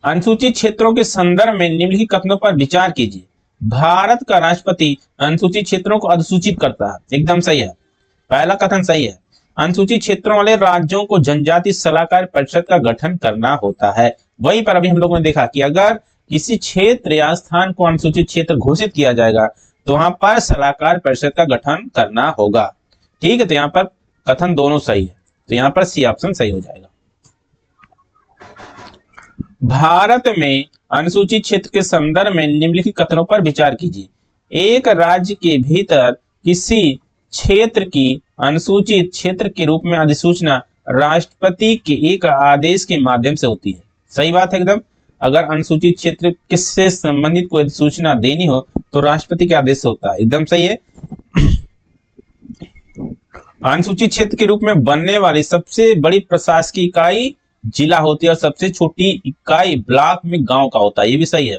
अनुसूचित क्षेत्रों के संदर्भ में निम्नलिखित कथनों पर विचार कीजिए। भारत का राष्ट्रपति अनुसूचित क्षेत्रों को अधिसूचित करता है, एकदम सही है, पहला कथन सही है। अनुसूचित क्षेत्रों वाले राज्यों को जनजाति सलाहकार परिषद का गठन करना होता है। वहीं पर अभी हम लोगों ने देखा कि अगर किसी क्षेत्र या स्थान को अनुसूचित क्षेत्र घोषित किया जाएगा तो वहां पर सलाहकार परिषद का गठन करना होगा। ठीक है, तो यहाँ पर कथन दोनों सही है, तो यहाँ पर सी ऑप्शन सही हो जाएगा। भारत में अनुसूचित क्षेत्र के संदर्भ में निम्नलिखित कथनों पर विचार कीजिए। एक राज्य के भीतर किसी क्षेत्र की अनुसूचित क्षेत्र के रूप में अधिसूचना राष्ट्रपति के एक आदेश के माध्यम से होती है। सही बात है एकदम। अगर अनुसूचित क्षेत्र किससे संबंधित कोई सूचना देनी हो तो राष्ट्रपति के आदेश से होता है, एकदम सही है। अनुसूचित क्षेत्र के रूप में बनने वाली सबसे बड़ी प्रशासकीय इकाई जिला होती है और सबसे छोटी इकाई ब्लॉक में गांव का होता है, ये भी सही है।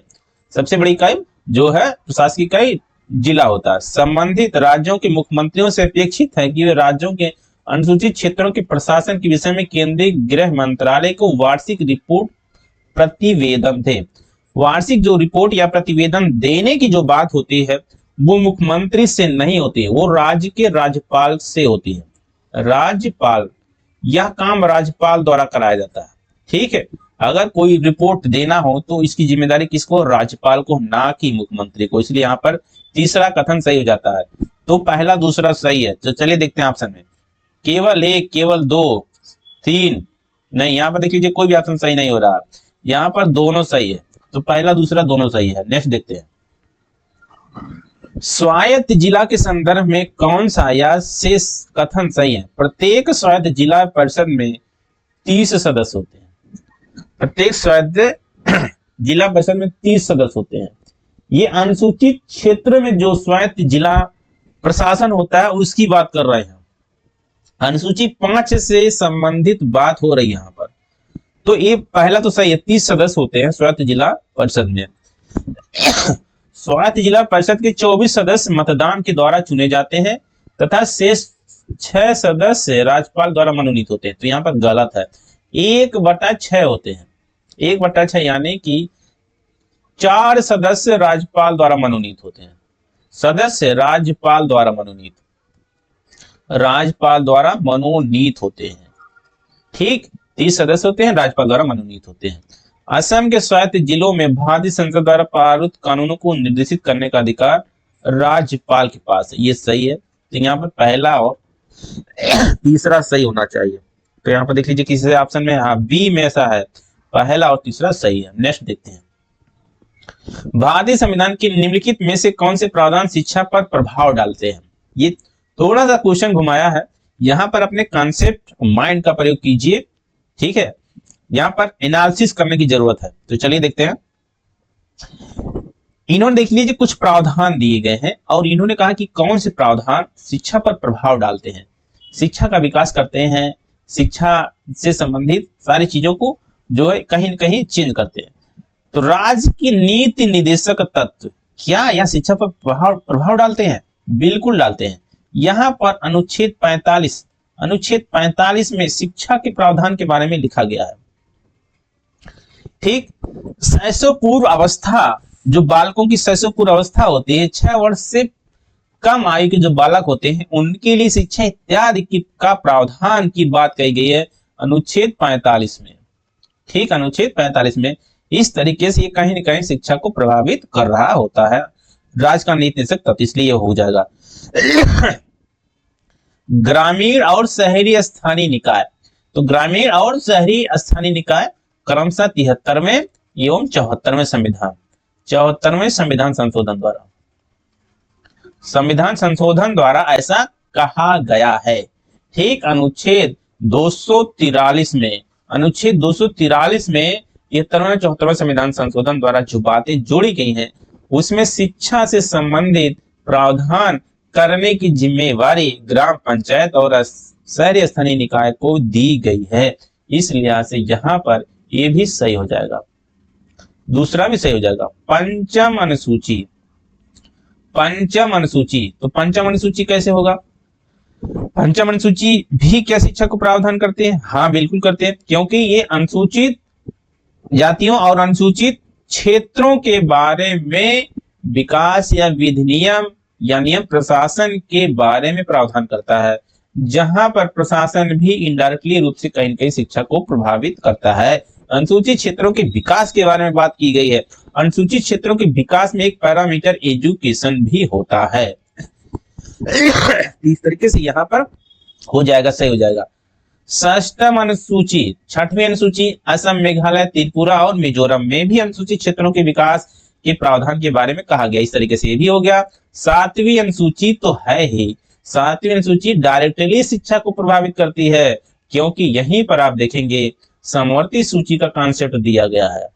सबसे बड़ी इकाई जो है प्रशासकीय इकाई जिला होता है। संबंधित राज्यों के मुख्यमंत्रियों से अपेक्षित है कि वे राज्यों के अनुसूचित क्षेत्रों के प्रशासन के विषय में केंद्रीय गृह मंत्रालय को वार्षिक रिपोर्ट प्रतिवेदन थे। वार्षिक जो रिपोर्ट या प्रतिवेदन देने की जो बात होती है वो मुख्यमंत्री से नहीं होती है, वो राज्य के राज्यपाल से होती है। राज्यपाल, यह काम राज्यपाल द्वारा कराया जाता है। ठीक है, अगर कोई रिपोर्ट देना हो तो इसकी जिम्मेदारी किसको? राज्यपाल को, ना कि मुख्यमंत्री को। इसलिए यहाँ पर तीसरा कथन सही हो जाता है। तो पहला दूसरा सही है। तो चलिए देखते हैं ऑप्शन में, केवल एक, केवल दो, तीन, नहीं, यहाँ पर देख लीजिए कोई भी ऑप्शन सही नहीं हो रहा। यहाँ पर दोनों सही है, तो पहला दूसरा दोनों सही है। नेक्स्ट देखते हैं, स्वायत्त जिला के संदर्भ में कौन सा या शेष कथन सही है? प्रत्येक स्वायत्त जिला परिषद में 30 सदस्य होते हैं। प्रत्येक स्वायत्त जिला परिषद में 30 सदस्य होते हैं। ये अनुसूचित क्षेत्र में जो स्वायत्त जिला प्रशासन होता है उसकी बात कर रहे हैं। अनुसूची 5 से संबंधित बात हो रही है यहाँ पर। तो ये पहला तो सही है, 30 सदस्य होते हैं स्वायत्त जिला परिषद में। स्वायत्त जिला परिषद के 24 सदस्य मतदान के द्वारा चुने जाते हैं तथा शेष 6 सदस्य राज्यपाल द्वारा मनोनीत होते हैं। तो यहाँ पर गलत है, 1/6 होते हैं। 1/6 यानी कि 4 सदस्य राज्यपाल द्वारा मनोनीत होते हैं। सदस्य राज्यपाल द्वारा मनोनीत होते हैं। ठीक, 30 सदस्य होते हैं, राज्यपाल द्वारा मनोनीत होते हैं। असम के स्वायत्त जिलों में भारतीय संसद द्वारा पारित कानूनों को निर्देशित करने का अधिकार राज्यपाल के पास है। ये सही है। तो यहाँ पर पहला और तीसरा सही होना चाहिए। तो यहाँ पर देख लीजिए किसी ऑप्शन में, हाँ, बी में ऐसा है, पहला और तीसरा सही है। नेक्स्ट देखते हैं, भारतीय संविधान के निम्नलिखित में से कौन से प्रावधान शिक्षा पर प्रभाव डालते हैं? ये थोड़ा सा क्वेश्चन घुमाया है, यहाँ पर अपने कॉन्सेप्ट माइंड का प्रयोग कीजिए। ठीक है, यहाँ पर एनालिसिस करने की जरूरत है। तो चलिए देखते हैं, इन्होंने देख लीजिए कुछ प्रावधान दिए गए हैं और इन्होंने कहा कि कौन से प्रावधान शिक्षा पर प्रभाव डालते हैं, शिक्षा का विकास करते हैं, शिक्षा से संबंधित सारी चीजों को जो है कहीं न कहीं चेंज करते हैं। तो राज्य की नीति निदेशक तत्व क्या यह शिक्षा पर प्रभाव डालते हैं? बिल्कुल डालते हैं। यहाँ पर अनुच्छेद 45 में शिक्षा के प्रावधान के बारे में लिखा गया है। ठीक, शैशव पूर्व अवस्था, जो बालकों की शैशव पूर्व अवस्था होती है, 6 वर्ष से कम आयु के जो बालक होते हैं उनके लिए शिक्षा इत्यादि का प्रावधान की बात कही गई है अनुच्छेद 45 में। ठीक, अनुच्छेद 45 में इस तरीके से ये कहीं न कहीं शिक्षा को प्रभावित कर रहा होता है राज्य का नीति निदेशक तत्व, इसलिए हो जाएगा। ग्रामीण और शहरी स्थानीय निकाय, तो ग्रामीण और शहरी स्थानीय निकाय क्रमशः 73वें एवं 74वें संविधान संशोधन द्वारा ऐसा कहा गया है। ठीक, अनुच्छेद 243 में 73वें 74वें संविधान संशोधन द्वारा जो बातें जोड़ी गई हैं उसमें शिक्षा से संबंधित प्रावधान करने की जिम्मेवारी ग्राम पंचायत और शहरी स्थानीय निकाय को दी गई है। इस लिहाज से यहाँ पर ये भी सही हो जाएगा, दूसरा भी सही हो जाएगा। पंचम अनुसूची, तो पंचम अनुसूची कैसे होगा? पंचम अनुसूची भी क्या शिक्षा को प्रावधान करते हैं? हाँ, बिल्कुल करते हैं, क्योंकि ये अनुसूचित जातियों और अनुसूचित क्षेत्रों के बारे में विकास या विधि नियम या नियम प्रशासन के बारे में प्रावधान करता है, जहां पर प्रशासन भी इनडायरेक्टली रूप से कहीं न कहीं शिक्षा को प्रभावित करता है। अनुसूचित क्षेत्रों के विकास के बारे में बात की गई है। अनुसूचित क्षेत्रों के विकास में एक पैरामीटर एजुकेशन भी होता है। इस तरीके से यहाँ पर हो जाएगा, सही हो जाएगा। षष्ठम अनुसूची, 6वीं अनुसूची, असम, मेघालय, त्रिपुरा और मिजोरम में भी अनुसूचित क्षेत्रों के विकास के प्रावधान के बारे में कहा गया। इस तरीके से ये भी हो गया। 7वीं अनुसूची तो है ही, 7वीं अनुसूची डायरेक्टली शिक्षा को प्रभावित करती है, क्योंकि यहीं पर आप देखेंगे समवर्ती सूची का कॉन्सेप्ट दिया गया है।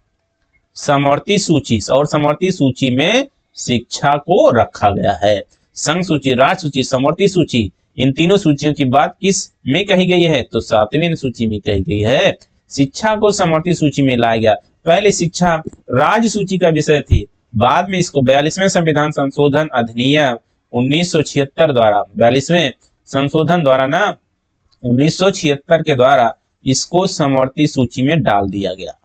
समवर्ती सूची, और समवर्ती सूची में शिक्षा को रखा गया है। संघ सूची, राज्य सूची, समवर्ती सूची, इन तीनों सूचियों की बात किस में कही गई है? तो 7वीं सूची में कही गई है। शिक्षा को समवर्ती सूची में लाया गया। पहले शिक्षा राज्य सूची का विषय थी, बाद में इसको 42वें संविधान संशोधन अधिनियम 1976 द्वारा, 42वें संशोधन द्वारा ना 1976 के द्वारा इसको समवर्ती सूची में डाल दिया गया।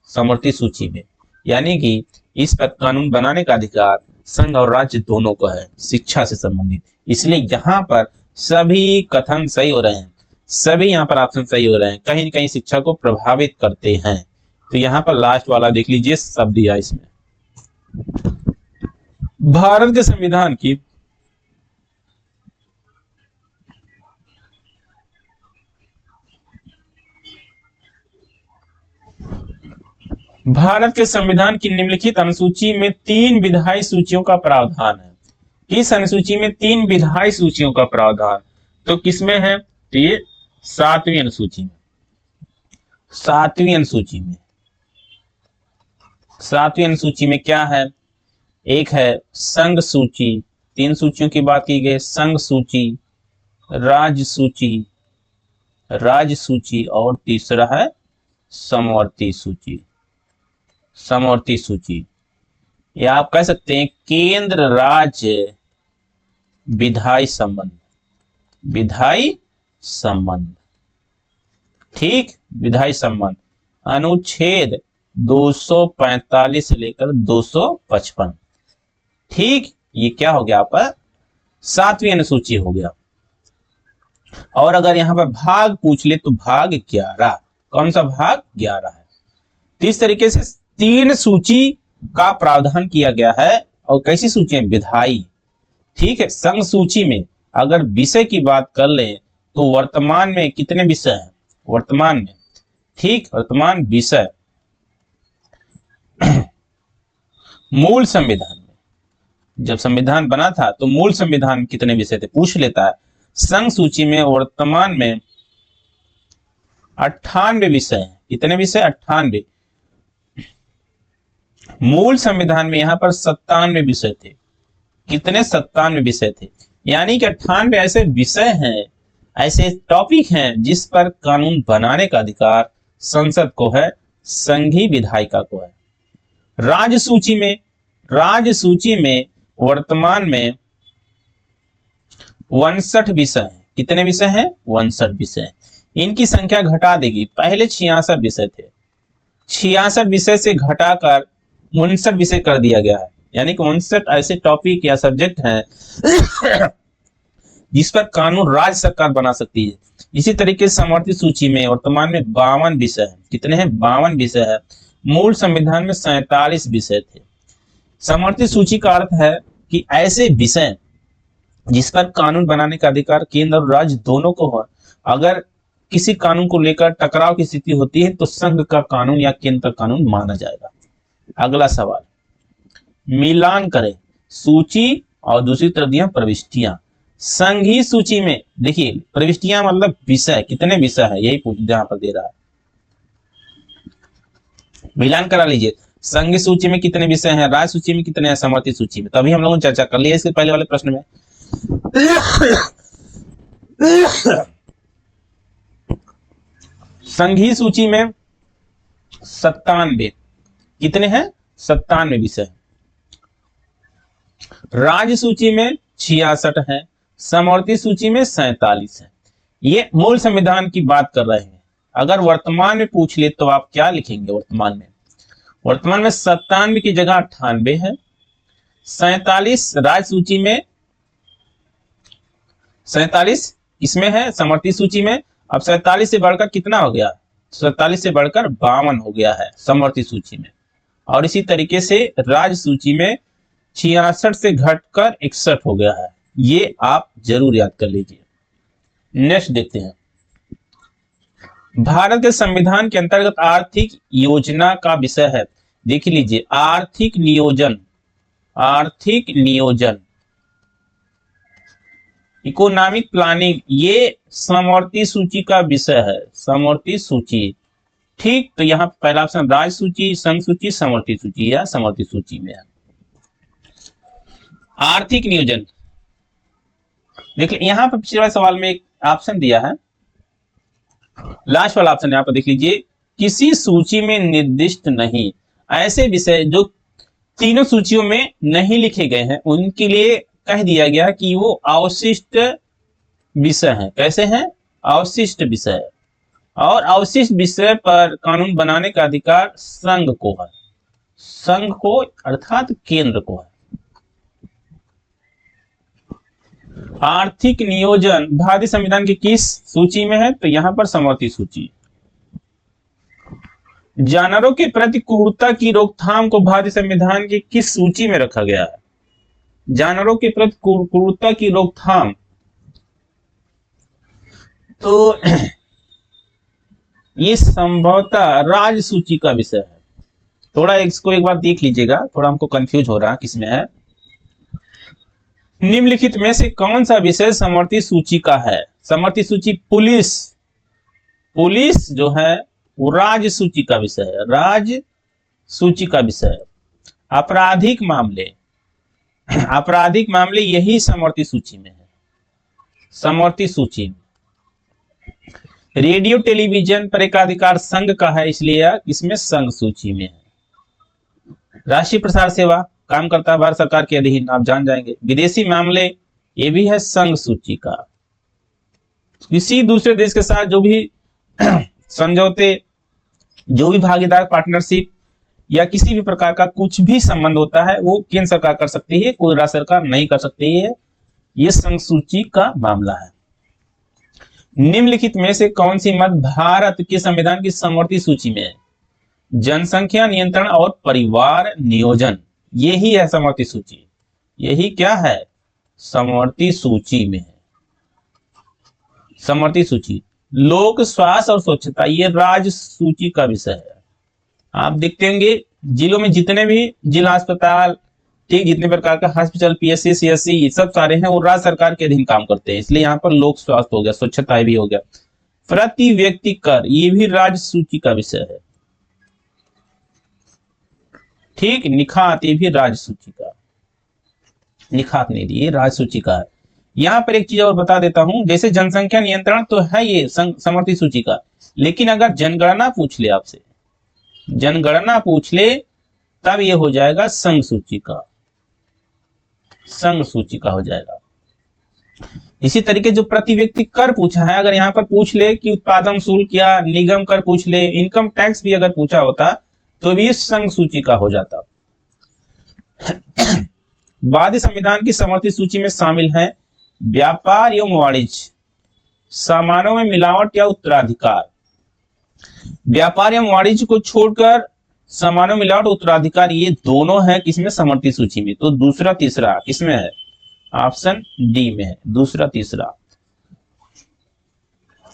समवर्ती सूची में, यानी कि इस पर कानून बनाने का अधिकार संघ और राज्य दोनों को है, शिक्षा से संबंधित। इसलिए यहाँ पर सभी कथन सही हो रहे हैं, सभी यहाँ पर ऑप्शन सही हो रहे हैं, कहीं न कहीं शिक्षा को प्रभावित करते हैं। तो यहाँ पर लास्ट वाला देख लीजिए, सब दिया इसमें। भारत के संविधान की भारत के संविधान की निम्नलिखित अनुसूची में 3 विधायी सूचियों का प्रावधान है। किस अनुसूची में 3 विधायी सूचियों का प्रावधान? तो किसमें है? तो ये 7वीं अनुसूची में। 7वीं अनुसूची में 7वीं अनुसूची में क्या है? एक है संघ सूची, 3 सूचियों की बात की गई, संघ सूची, राज्य सूची, राज्य सूची, और तीसरा है समवर्ती सूची। समवर्ती सूची, या आप कह सकते हैं केंद्र राज्य विधायी संबंध। विधायी संबंध, ठीक, विधायी संबंध। अनुच्छेद 245 से लेकर 255, ठीक। ये क्या हो गया आपका? 7वीं अनुसूची हो गया। और अगर यहां पर भाग पूछ ले तो भाग 11। कौन सा भाग? 11 है। तो इस तरीके से 3 सूची का प्रावधान किया गया है। और कैसी सूची है? विधायी, ठीक है। संघ सूची में अगर विषय की बात कर लें तो वर्तमान में कितने विषय हैं? वर्तमान में, ठीक, वर्तमान विषय मूल संविधान में, जब संविधान बना था तो मूल संविधान कितने विषय थे पूछ लेता है। संघ सूची में वर्तमान में 98 विषय हैं। कितने विषय? 98। मूल संविधान में यहां पर 97 विषय थे। कितने? 97 विषय थे। यानी कि 98 ऐसे विषय हैं, ऐसे टॉपिक हैं जिस पर कानून बनाने का अधिकार संसद को है, संघीय विधायिका को है। राज्य सूची में, राज्य सूची में वर्तमान में 59 विषय हैं। कितने विषय हैं? 59 विषय। इनकी संख्या घटा देगी, पहले 66 विषय थे, 66 विषय से घटाकर 59 विषय कर दिया गया है। यानी कि 59 ऐसे टॉपिक या सब्जेक्ट हैं जिस पर कानून राज्य सरकार बना सकती है। इसी तरीके से समवर्ती सूची में वर्तमान में 52 विषय है। कितने हैं? 52 विषय है। मूल संविधान में 47 विषय थे। समवर्ती सूची का अर्थ है कि ऐसे विषय जिस पर कानून बनाने का अधिकार केंद्र और राज्य दोनों को हो। अगर किसी कानून को लेकर टकराव की स्थिति होती है तो संघ का कानून या केंद्र का कानून माना जाएगा। अगला सवाल, मिलान करें सूची और दूसरी तरफ दिया प्रविष्टियां। संघीय सूची में देखिए प्रविष्टियां मतलब विषय, कितने विषय है यही यहां पर दे रहा है। मिलान करा लीजिए, संघीय सूची में कितने विषय हैं, राज्य सूची में कितने हैं, समवर्ती सूची में। तभी हम लोगों ने चर्चा कर लिया इसके पहले वाले प्रश्न में। संघीय सूची में 97, कितने हैं? 97 विषय। राज्य सूची में 66 है, समवर्ती सूची में 47 है। ये मूल संविधान की बात कर रहे हैं। अगर वर्तमान में पूछ ले तो आप क्या लिखेंगे? वर्तमान में 97 की जगह 98 है, 47 राज्य सूची में, 47 इसमें है समवर्ती सूची में। अब 47 से बढ़कर कितना हो गया? 47 से बढ़कर 52 हो गया है समवर्ती सूची में। और इसी तरीके से राज्य सूची में 66 से घटकर 61 हो गया है। ये आप जरूर याद कर लीजिए। नेक्स्ट देखते हैं, भारत के संविधान के अंतर्गत आर्थिक योजना का विषय है। देख लीजिए, आर्थिक नियोजन, आर्थिक नियोजन, इकोनॉमिक प्लानिंग, ये समवर्ती सूची का विषय है। समवर्ती सूची, ठीक। तो यहां पहला ऑप्शन राज्य सूची, संघ सूची, समवर्ती सूची या समवर्ती सूची में है। आर्थिक नियोजन, देखिए यहां पर पिछले सवाल में एक ऑप्शन दिया है, लास्ट वाला ऑप्शन यहां पर देख लीजिए, किसी सूची में निर्दिष्ट नहीं। ऐसे विषय जो तीनों सूचियों में नहीं लिखे गए हैं उनके लिए कह दिया गया कि वो अवशिष्ट विषय हैं। कैसे हैं? अवशिष्ट विषय। और अवशिष्ट विषय पर कानून बनाने का अधिकार संघ को है, संघ को अर्थात केंद्र को है। आर्थिक नियोजन भारतीय संविधान की किस सूची में है? तो यहां पर समवर्ती सूची। जानवरों के प्रति क्रूरता की रोकथाम को भारतीय संविधान की किस सूची में रखा गया है? जानवरों के प्रति क्रूरता की रोकथाम, तो ये संभवतः राज्य सूची का विषय है। थोड़ा इसको एक बार देख लीजिएगा, थोड़ा हमको कंफ्यूज हो रहा है किसमें है। निम्नलिखित में से कौन सा विषय समवर्ती सूची का है? समवर्ती सूची पुलिस, पुलिस जो है वो राज्य सूची का विषय है, राज्य सूची का विषय है। आपराधिक मामले, आपराधिक मामले यही समवर्ती सूची में है, समवर्ती सूची में। रेडियो टेलीविजन पर एकाधिकार संघ का है, इसलिए यह इसमें संघ सूची में है। राष्ट्रीय प्रसार सेवा काम करता है भारत सरकार के अधीन, आप जान जाएंगे। विदेशी मामले ये भी है संघ सूची का। किसी दूसरे देश के साथ जो भी समझौते, जो भी भागीदार पार्टनरशिप या किसी भी प्रकार का कुछ भी संबंध होता है वो केंद्र सरकार कर सकती है, कोई राज्य सरकार नहीं कर सकती है। ये संघ सूची का मामला है। निम्नलिखित में से कौन सी मत भारत के संविधान की समवर्ती सूची में है? जनसंख्या नियंत्रण और परिवार नियोजन, यही है समवर्ती सूची। यही क्या है? समवर्ती सूची में है, समवर्ती सूची। लोक स्वास्थ्य और स्वच्छता ये राज्य सूची का विषय है। आप देखते होंगे जिलों में जितने भी जिला अस्पताल, ठीक, जितने प्रकार का हॉस्पिटल, पीएससी, सीएससी सब सारे हैं वो राज्य सरकार के अधीन काम करते हैं, इसलिए यहाँ पर लोक स्वास्थ्य हो गया, स्वच्छता भी हो गया। प्रति व्यक्ति कर ये भी राज्य सूची का विषय है, ठीक। निखात ये भी राज्य सूची का, निखात नहीं दी, ये राज्य सूची का है। यहां पर एक चीज और बता देता हूं, जैसे जनसंख्या नियंत्रण तो है ये समवर्ती सूची का, लेकिन अगर जनगणना पूछ ले आपसे, जनगणना पूछ ले तब ये हो जाएगा संघ सूची का, संघ सूची का हो जाएगा। इसी तरीके जो प्रति व्यक्ति कर पूछा है, अगर यहाँ पर पूछ ले कि उत्पादन शुल्क या निगम कर पूछ ले, इनकम टैक्स भी अगर पूछा होता तो भी संघ सूची का हो जाता। भारतीय संविधान की समवर्ती सूची में शामिल है व्यापार एवं वाणिज्य, सामानों में मिलावट या उत्तराधिकार। व्यापार एवं वाणिज्य को छोड़कर सामानों में मिलावट, उत्तराधिकार ये दोनों है किसमें? समवर्ती सूची में। तो दूसरा तीसरा किसमें है? ऑप्शन डी में है, दूसरा तीसरा।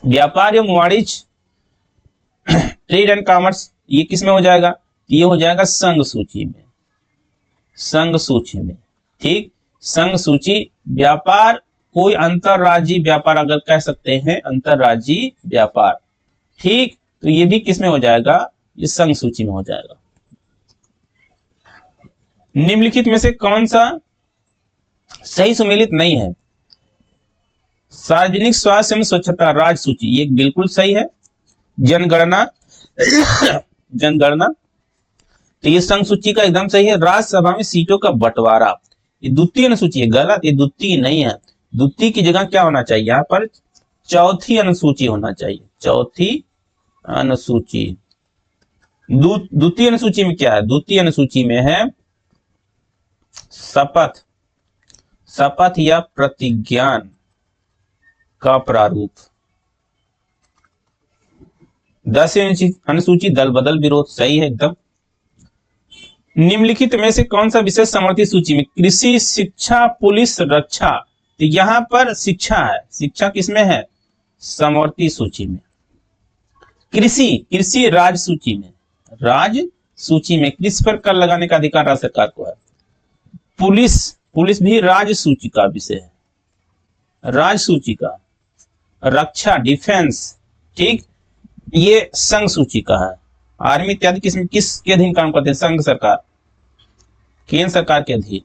व्यापार एवं वाणिज्य, ट्रेड एंड कॉमर्स, ये किसमें हो जाएगा? ये हो जाएगा संघ सूची में, संघ सूची में, ठीक। संघ सूची। व्यापार कोई अंतरराज्यीय व्यापार अगर कह सकते हैं, अंतरराज्यीय व्यापार, ठीक, तो ये भी किसमें हो जाएगा? ये संघ सूची में हो जाएगा। निम्नलिखित में से कौन सा सही सुमेलित नहीं है? सार्वजनिक स्वास्थ्य एवं स्वच्छता राज्य सूची, ये बिल्कुल सही है। जनगणना, जनगणना तो ये संघ सूची का एकदम सही है। राज्यसभा में सीटों का बंटवारा ये द्वितीय अनुसूची है, गलत, ये द्वितीय नहीं है। द्वितीय की जगह क्या होना चाहिए? यहाँ पर चौथी अनुसूची होना चाहिए, चौथी अनुसूची। द्वितीय अनुसूची में क्या है? द्वितीय अनुसूची में है शपथ, शपथ या प्रतिज्ञान का प्रारूप। 10वीं अनुसूची दल बदल विरोध, सही है एकदम। निम्नलिखित में से कौन सा विषय समवर्ती सूची में? कृषि, शिक्षा, पुलिस, रक्षा। तो यहां पर शिक्षा है, शिक्षा किसमें है? समवर्ती सूची में। कृषि, कृषि राज्य सूची में, राज्य सूची में। कृषि पर कर लगाने का अधिकार राज्य सरकार को है। पुलिस, पुलिस भी राज्य सूची का विषय है, राज्य सूची का। रक्षा, डिफेंस, ठीक, ये संघ सूची का है। आर्मी इत्यादि किसके अधीन काम करते हैं? संघ सरकार, केंद्र सरकार के अधीन,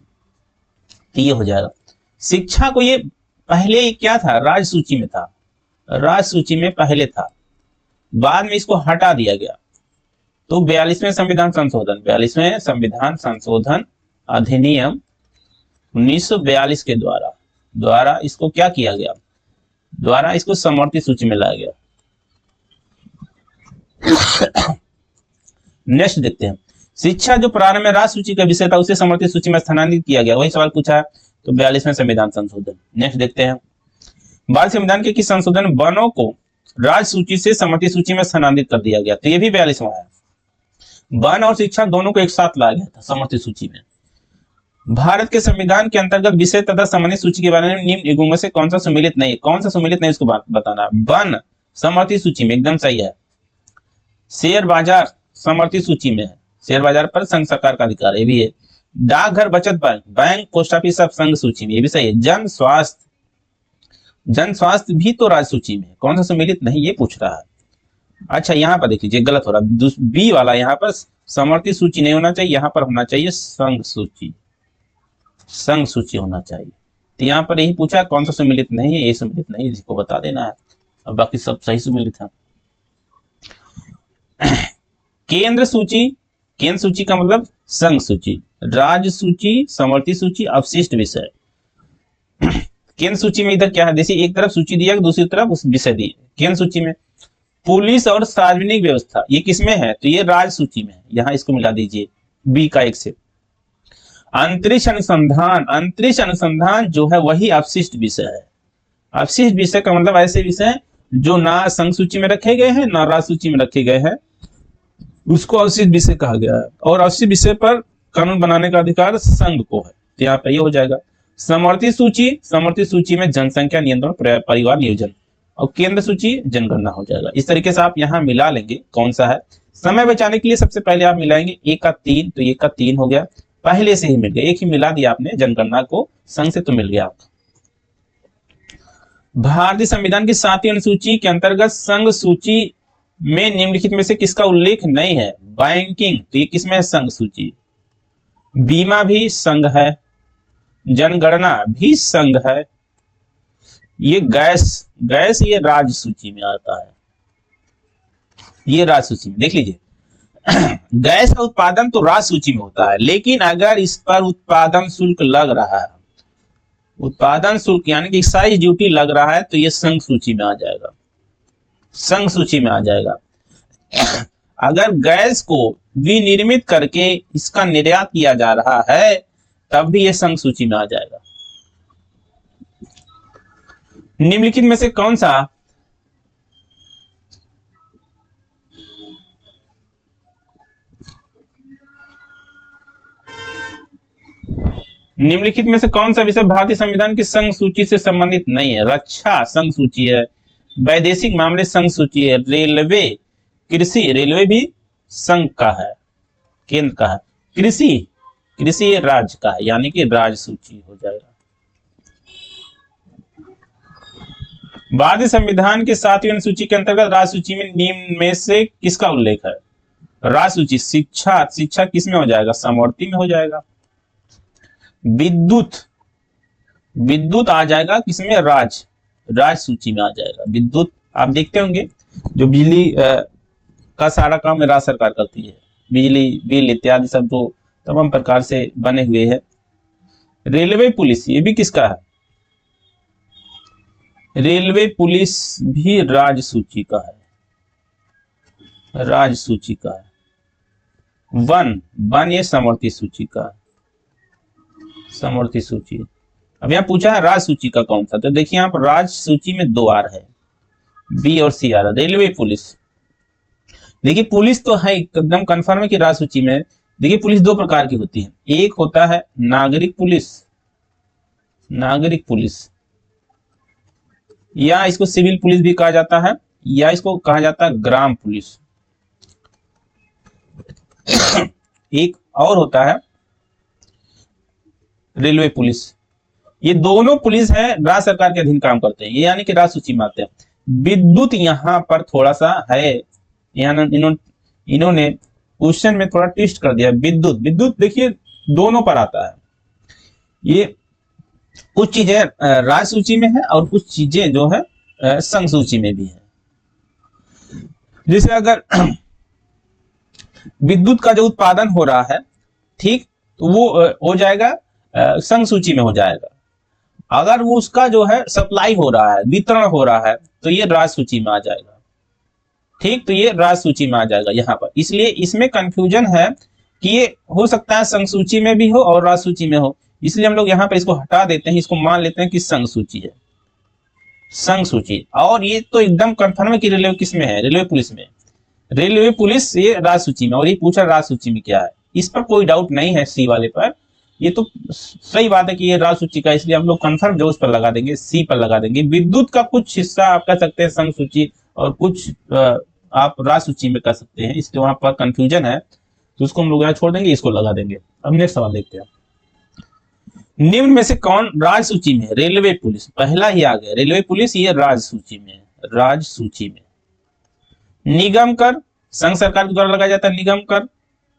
तो ये हो जाएगा। शिक्षा को ये पहले क्या था? राज्य सूची में था, राज्य सूची में पहले था, बाद में इसको हटा दिया गया। तो 42वें संविधान संशोधन, 42वें संविधान संशोधन अधिनियम 1942 के द्वारा इसको क्या किया गया? द्वारा इसको समवर्ती सूची में लाया गया। नेक्स्ट देखते हैं, शिक्षा जो प्रारंभ में राज्य सूची का विषय था उसे समवर्ती सूची में स्थानांतरित किया गया, वही सवाल पूछा है। तो 42वें संविधान संशोधन। नेक्स्ट देखते हैं, भारत संविधान के किस संशोधन वनों को राज्य सूची से समवर्ती सूची में स्थानांतरित कर दिया गया? तो ये भी 42वां है। वन और शिक्षा दोनों को एक साथ लाया गया था समवर्ती सूची में। भारत के संविधान के अंतर्गत विषय तथा सामान्य सूची के बारे में निम्न युगों में से कौन सा सम्मिलित नहीं है? कौन सा सम्मिलित नहीं इसको बताना। वन समवर्ती सूची में एकदम सही है। शेयर बाजार समवर्ती सूची में है, शेयर बाजार पर संघ सरकार का अधिकार, ये भी है। डाकघर, बचत बैंक, बैंक, पोस्ट ऑफिस सब संघ सूची में, ये भी सही है। जन स्वास्थ्य भी तो राज्य सूची में, कौन सा सम्मिलित नहीं ये पूछ रहा है। अच्छा यहाँ पर देख लीजिए गलत हो रहा, बी वाला यहाँ पर समवर्ती सूची नहीं होना चाहिए, यहाँ पर होना चाहिए संघ सूची, संघ सूची होना चाहिए। तो यहाँ पर यही पूछा कौन सा सम्मिलित नहीं है, ये सम्मिलित नहीं, इसको बता देना है, और बाकी सब सही सम्मिलित है। केंद्र सूची, केंद्र सूची का मतलब संघ सूची, राज्य सूची, समवर्ती सूची, अवशिष्ट विषय। केंद्र सूची में इधर क्या है, जैसे एक तरफ सूची दिया दूसरी तरफ उस विषय दिए। केंद्र सूची में पुलिस और सार्वजनिक व्यवस्था, ये किसमें है? तो ये राज्य सूची में है, यहाँ इसको मिला दीजिए बी का एक से। अंतरिक्ष अनुसंधान, अंतरिक्ष अनुसंधान जो है वही अवशिष्ट विषय है। अवशिष्ट विषय का मतलब ऐसे विषय जो ना संघ सूची में रखे गए हैं ना राज्य सूची में रखे गए हैं, उसको अवशिष्ट विषय कहा गया है। और अवशिष्ट विषय पर कानून बनाने का अधिकार संघ को है। तो यहाँ पे ये हो जाएगा समवर्ती सूची, समवर्ती सूची में जनसंख्या नियंत्रण, परिवार नियोजन, और केंद्र सूची जनगणना हो जाएगा। इस तरीके से आप यहाँ मिला लेंगे कौन सा है। समय बचाने के लिए सबसे पहले आप मिलाएंगे एक का 3, तो एक का 3 हो गया, पहले से ही मिल गया, एक ही मिला दिया आपने जनगणना को संघ से, तो मिल गया आपका। भारतीय संविधान की 7वीं अनुसूची के अंतर्गत संघ सूची में निम्नलिखित में से किसका उल्लेख नहीं है? बैंकिंग, तो ये किसमें है? संघ सूची। बीमा भी संघ है, जनगणना भी संघ है, ये गैस ये राज्य सूची में आता है, ये राज्य सूची में देख लीजिए। गैस का उत्पादन तो राज्य सूची में होता है, लेकिन अगर इस पर उत्पादन शुल्क लग रहा है, उत्पादन शुल्क यानी कि एक्साइज ड्यूटी लग रहा है, तो ये संघ सूची में आ जाएगा, संघ सूची में आ जाएगा। अगर गैस को विनिर्मित करके इसका निर्यात किया जा रहा है तब भी ये संघ सूची में आ जाएगा। निम्नलिखित में से कौन सा निम्नलिखित में से कौन सा विषय भारतीय संविधान की संघ सूची से संबंधित नहीं है? रक्षा संघ सूची है, वैदेशिक मामले संघ सूची है, रेलवे, कृषि, रेलवे भी संघ का है, केंद्र का है, कृषि राज्य का है, यानी कि राज्य सूची हो जाएगा। भारतीय संविधान के 7वीं अनुसूची के अंतर्गत राज्य सूची में निम्न में से किसका उल्लेख है? राज्य सूची शिक्षा, शिक्षा किस में हो जाएगा? समवर्ती में हो जाएगा। विद्युत, विद्युत आ जाएगा किसमें? राज्य सूची में आ जाएगा। विद्युत आप देखते होंगे जो बिजली का सारा काम राज्य सरकार करती है, बिजली बिल इत्यादि सब तो तमाम प्रकार से बने हुए हैं। रेलवे पुलिस ये भी किसका है? रेलवे पुलिस भी राज्य सूची का है, राज्य सूची का है। वन ये समवर्ती सूची का है, समवर्ती सूची। अब यहाँ पूछा है राज्य सूची का कौन सा, तो देखिए यहाँ पर राज्य सूची में 2 आ रहे हैं, बी और सी आ रहा है। रेलवे पुलिस, देखिए पुलिस तो है एकदम कंफर्म है कि राज्य सूची में। देखिए पुलिस 2 प्रकार की होती है, एक होता है नागरिक पुलिस, नागरिक पुलिस, या इसको सिविल पुलिस भी कहा जाता है, या इसको कहा जाता है ग्राम पुलिस। एक और होता है रेलवे पुलिस। ये दोनों पुलिस है राज्य सरकार के अधीन काम करते हैं, ये यानी कि राज्य सूची में आते हैं। विद्युत यहाँ पर थोड़ा सा है, यहाँ इन्होंने क्वेश्चन में थोड़ा ट्विस्ट कर दिया। विद्युत देखिए दोनों पर आता है, ये कुछ चीजें राज्य सूची में है और कुछ चीजें जो है संघ सूची में भी है। जैसे अगर विद्युत का जो उत्पादन हो रहा है, ठीक, तो वो हो जाएगा संघ सूची में हो जाएगा। अगर वो उसका जो है सप्लाई हो रहा है, वितरण हो रहा है, तो ये राज्य सूची में आ जाएगा। ठीक, तो ये राज्य सूची में आ जाएगा यहाँ पर। इसलिए इसमें कंफ्यूजन है कि ये हो सकता है संघ सूची में भी हो और राज्य सूची में हो, इसलिए हम लोग यहाँ पर इसको हटा देते हैं, इसको मान लेते हैं कि संघ सूची है, संघ सूची। और ये तो एकदम कंफर्म है कि रेलवे किस में है, रेलवे पुलिस में। रेलवे पुलिस ये राज्य सूची में, और ये पूछा राज्य सूची में क्या है, इस पर कोई डाउट नहीं है सी वाले पर। ये तो सही बात है कि ये राज्य सूची का, इसलिए हम लोग कंफर्म जो उस पर लगा देंगे, सी पर लगा देंगे। विद्युत का कुछ हिस्सा आप कह सकते हैं संघ सूची और कुछ आप राज्य सूची में कह सकते हैं, इसलिए वहां पर कंफ्यूजन है, तो उसको हम लोग यहाँ छोड़ देंगे, इसको लगा देंगे। अब नेक्स्ट सवाल देखते हैं। निम्न में से कौन राज्य सूची में है? रेलवे पुलिस पहला ही आ गया, रेलवे पुलिस ये राज्य सूची में है, राज्य सूची में। निगम कर संघ सरकार के द्वारा लगाया जाता है, निगम कर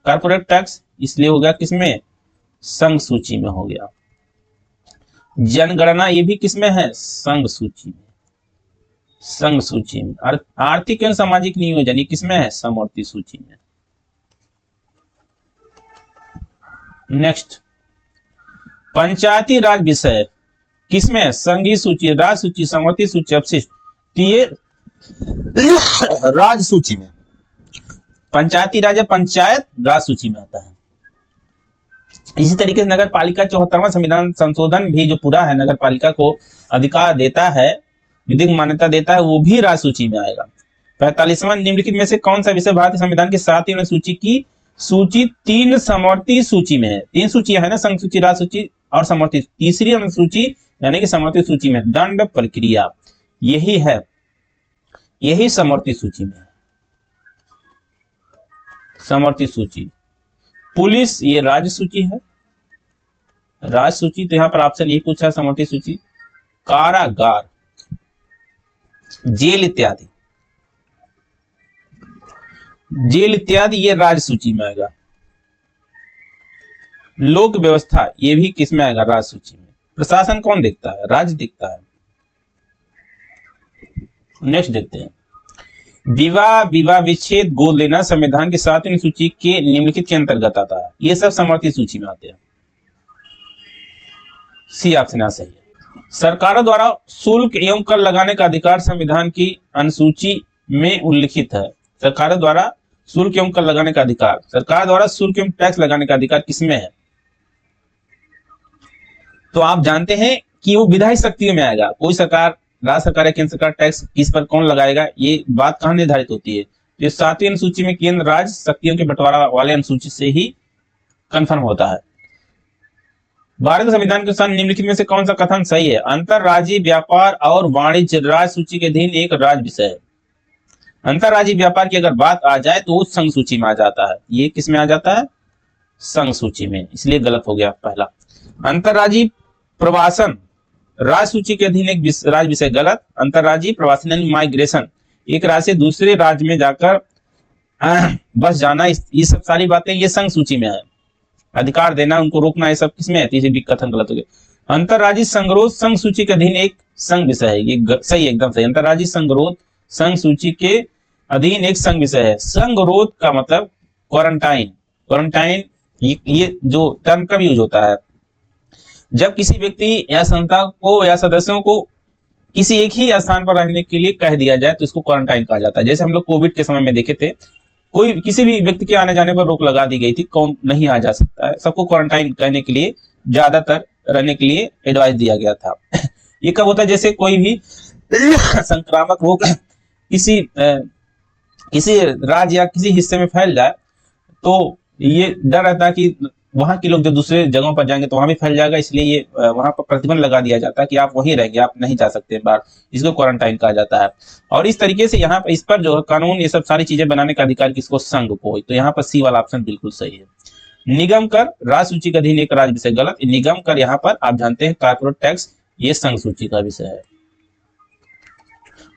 कारपोरेट टैक्स, इसलिए हो गया किसमें, संघ सूची में हो गया। जनगणना ये भी किसमें है, संघ सूची में, संघ सूची में। आर्थिक एवं सामाजिक नियोजन ये किसमें है, समवर्ती सूची में। नेक्स्ट, पंचायती राज विषय किसमें है, संघीय सूची, राज्य सूची, समवर्ती सूची, अपशिष्ट, तो ये राज्य सूची में। पंचायती राज या पंचायत राज्य सूची में आता है। इसी तरीके से नगर पालिका 74वां संविधान संशोधन भी जो पूरा है, नगर पालिका को अधिकार देता है, विधिक मान्यता देता है, वो भी राज्य सूची में आएगा। 45वां, निम्नलिखित में से कौन सा विषय भारतीय संविधान की 7वीं अनुसूची की सूची 3 समवर्ती सूची में है? 3 सूचियां है ना, संघ सूची, राज्य सूची और समवर्ती। तीसरी अनुसूची यानी कि समवर्ती सूची में दंड प्रक्रिया यही है, यही समवर्ती सूची में है, समवर्ती सूची। पुलिस ये राज्य सूची है, राज्य सूची, तो यहां पर ऑप्शन यही पूछा, समवर्ती सूची। कारागार, जेल इत्यादि, जेल इत्यादि ये राज्य सूची में आएगा। लोक व्यवस्था ये भी किस में आएगा, राज्य सूची में। प्रशासन कौन देखता है, राज्य देखता है। नेक्स्ट देखते हैं, विवाह विवाह विच्छेद गोद लेना संविधान की 7वीं अनुसूची के निम्नलिखित के अंतर्गत आता है, ये सब समवर्ती सूची में आते हैं। सी ऑप्शन आ सही है। सरकारों द्वारा शुल्क एवं कर लगाने का अधिकार संविधान की अनुसूची में उल्लिखित है। सरकारों द्वारा शुल्क एवं कर लगाने का अधिकार, सरकार द्वारा शुल्क एवं टैक्स लगाने का अधिकार किसमें है? तो आप जानते हैं कि वो विधायी शक्तियों में आएगा। कोई सरकार, राज्य सरकार या केंद्र सरकार टैक्स किस पर कौन लगाएगा, ये बात कहां निर्धारित होती है? तो 7वीं अनुसूची में केंद्र राज्य शक्तियों के बंटवारा वाले अनुसूची से ही कंफर्म होता है। भारत संविधान के अनुसार निम्नलिखित में से कौन सा कथन सही है? अंतरराज्यीय व्यापार और वाणिज्य राज्य सूची के अधीन एक राज्य विषय है। अंतरराज्यीय व्यापार की अगर बात आ जाए तो वो संघ सूची में आ जाता है, ये किस में आ जाता है, संघ सूची में, इसलिए गलत हो गया पहला। अंतरराज्यीय प्रवासन राज्य सूची के अधीन एक राज्य विषय, गलत। अंतरराज्यीय प्रवासन यानी माइग्रेशन, एक राज्य से दूसरे राज्य में जाकर बस जाना, ये सब सारी बातें ये संघ सूची में है। अधिकार देना, उनको रोकना, ये सब किसमें है, तीसरी कथन गलत हो गया। अंतरराज्यीय संगरोध संघ सूची के अधीन एक संघ विषय है, ये सही, एकदम सही। अंतरराज्यीय संगरोध संघ सूची के अधीन एक संघ विषय है। संगरोध का मतलब क्वारंटाइन, क्वारंटाइन ये जो टर्म कब यूज होता है, जब किसी व्यक्ति या संस्था को या सदस्यों को किसी एक ही स्थान पर रहने के लिए कह दिया जाए तो इसको क्वारंटाइन कहा जाता है। जैसे हम लोग कोविड के समय में देखे थे, कोई किसी भी व्यक्ति के आने जाने पर रोक लगा दी गई थी, कौन नहीं आ जा सकता है, सबको क्वारंटाइन करने के लिए, ज्यादातर रहने के लिए एडवाइस दिया गया था। ये कब होता है, जैसे कोई भी संक्रामक रोग किसी राज्य या किसी हिस्से में फैल जाए तो ये डर रहता है कि वहां के लोग जो दूसरे जगहों पर जाएंगे तो वहां भी फैल जाएगा, इसलिए ये वहां पर प्रतिबंध लगा दिया जाता है कि आप वहीं रहेंगे, आप नहीं जा सकते बाहर, इसको क्वारंटाइन कहा जाता है। और इस तरीके से यहाँ पर इस पर जो कानून ये सब सारी चीजें बनाने का अधिकार किसको, संघ को। तो यहाँ पर सी वाला ऑप्शन बिल्कुल सही है। निगम कर राज्य सूची के अधीन एक राज्य विषय, गलत। निगम कर यहाँ पर आप जानते हैं कारपोरेट टैक्स, ये संघ सूची का विषय है,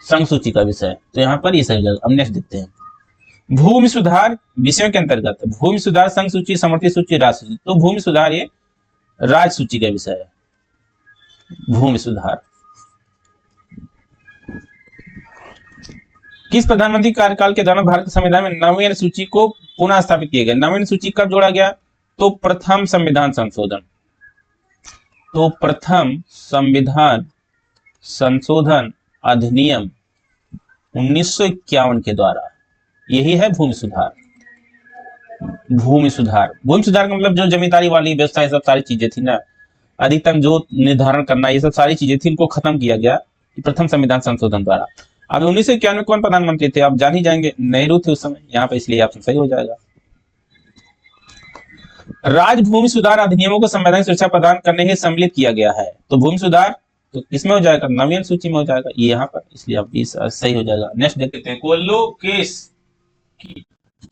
संघ सूची का विषय, तो यहाँ पर ये सही जगह। अब नेक्स्ट देखते हैं, भूमि सुधार विषयों के अंतर्गत भूमि सुधार संघ सूची, समवर्ती सूची, राज्य सूची। तो भूमि सुधार ये राज्य सूची का विषय है। भूमि सुधार किस प्रधानमंत्री कार्यकाल के दौरान भारत संविधान में 9वीं अनुसूची को पुनः स्थापित किया गया? 9वीं अनुसूची कब जोड़ा गया? तो प्रथम संविधान संशोधन, तो प्रथम संविधान संशोधन अधिनियम 1951 के द्वारा, यही है भूमि सुधार। भूमि सुधार, भूमि सुधार का मतलब जो जमींदारी वाली व्यवस्था, ये सब सारी चीजें थी ना, अधिकतम जो निर्धारण करना, ये सब सारी चीजें थी, इनको खत्म किया गया प्रथम संविधान संशोधन द्वारा। अब 1991 कौन प्रधानमंत्री थे, आप जान ही जाएंगे, नेहरू थे उस समय यहाँ पे, इसलिए ऑप्शन सही हो जाएगा। राजभूमि सुधार अधिनियमों को संवैधानिक सुरक्षा प्रदान करने के सम्मिलित किया गया है, तो भूमि सुधार तो किसमें हो जाएगा, नवीन सूची में हो जाएगा ये यहाँ पर, इसलिए आप 20 सही हो जाएगा। नेक्स्ट देखते हैं, कोल्लोकेस की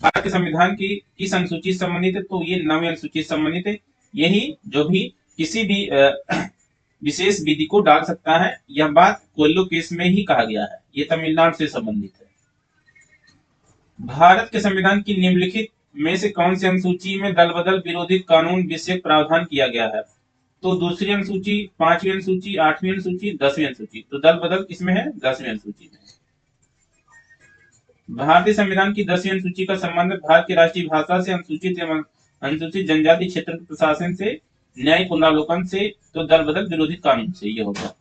भारत के संविधान की किस अनुसूची से संबंधित है, तो ये नवीं अनुसूची से संबंधित है। यही जो भी किसी भी विशेष विधि को डाल सकता है, यह बात कोल्लोकेस में ही कहा गया है, ये तमिलनाडु से संबंधित है। भारत के संविधान की निम्नलिखित में से कौन सी अनुसूची में दल बदल विरोधी कानून विषयक प्रावधान किया गया है, तो दूसरी अनुसूची, पांचवी अनुसूची, आठवीं अनुसूची, 10वीं अनुसूची, तो दल बदल किसमें है, 10वीं अनुसूची में। भारतीय संविधान की 10वीं अनुसूची का संबंध भारत की राष्ट्रीय भाषा से, अनुसूचित एवं अनुसूचित जनजाति क्षेत्र के प्रशासन से, न्यायिक पुनरावलोकन से, तो दल बदल विरोधी कानून से, ये होगा।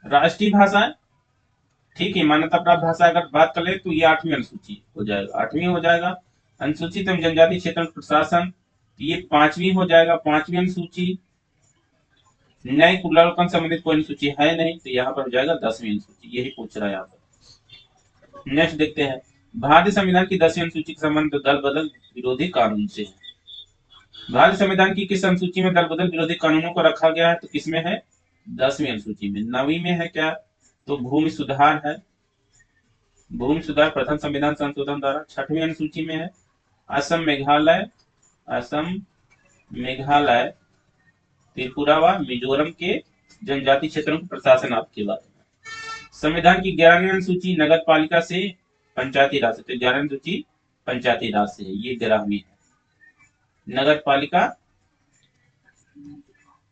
राष्ट्रीय भाषा, ठीक है, मान्यता प्राप्त भाषा अगर बात कर ले तो ये 8वीं अनुसूची हो जाएगा, 8वीं हो जाएगा। अनुसूचित एवं जनजाति क्षेत्र प्रशासन, ये 5वीं हो जाएगा, 5वीं अनुसूची। न्यायिक पुनरावलोकन संबंधित कोई अनुसूची है नहीं, तो यहाँ पर हो जाएगा 10वीं अनुसूची, यही पूछ रहा है यहाँ पर। नेक्स्ट देखते हैं, भारतीय संविधान की 10वीं अनुसूची का संबंध दल बदल विरोधी कानून से। भारतीय संविधान की किस अनुसूची में दल बदल विरोधी कानूनों को रखा गया है, तो किसमें है, 10वीं अनुसूची में। 9वीं में है क्या, तो भूमि सुधार है, भूमि सुधार प्रथम संविधान संशोधन द्वारा। 6वीं अनुसूची में है असम, मेघालय, असम, मेघालय, त्रिपुरा व मिजोरम के जनजाति क्षेत्रों के प्रशासन आपके बारे में। संविधान की 11वीं अनुसूची नगर पालिका से पंचायती राज से, तो 11वीं अनुसूची पंचायती राज से है, ये 11वीं है। नगर पालिका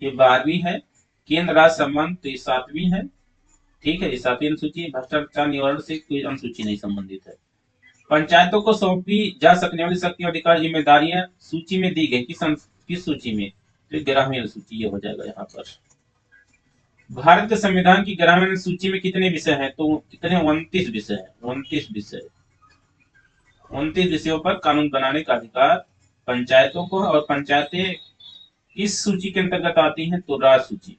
ये 12वीं है। केंद्र राज्य संबंध तो ये 7वीं है, ठीक है, ये 7वीं अनुसूची। भ्रष्टाचार निवारण से कोई अनुसूची नहीं संबंधित है। पंचायतों को सौंपी जा सकने वाली शक्ति, अधिकार, जिम्मेदारियां सूची में दी गई, किस सूची में, तो 11वीं अनुसूची, ये हो जाएगा यहाँ पर। भारत के संविधान की 11वीं अनुसूची में कितने विषय हैं, तो कितने, 29 विषय है, 29 विषय। 29 विषयों पर कानून बनाने का अधिकार पंचायतों को, और पंचायतें किस सूची के अंतर्गत आती हैं, तो राज सूची।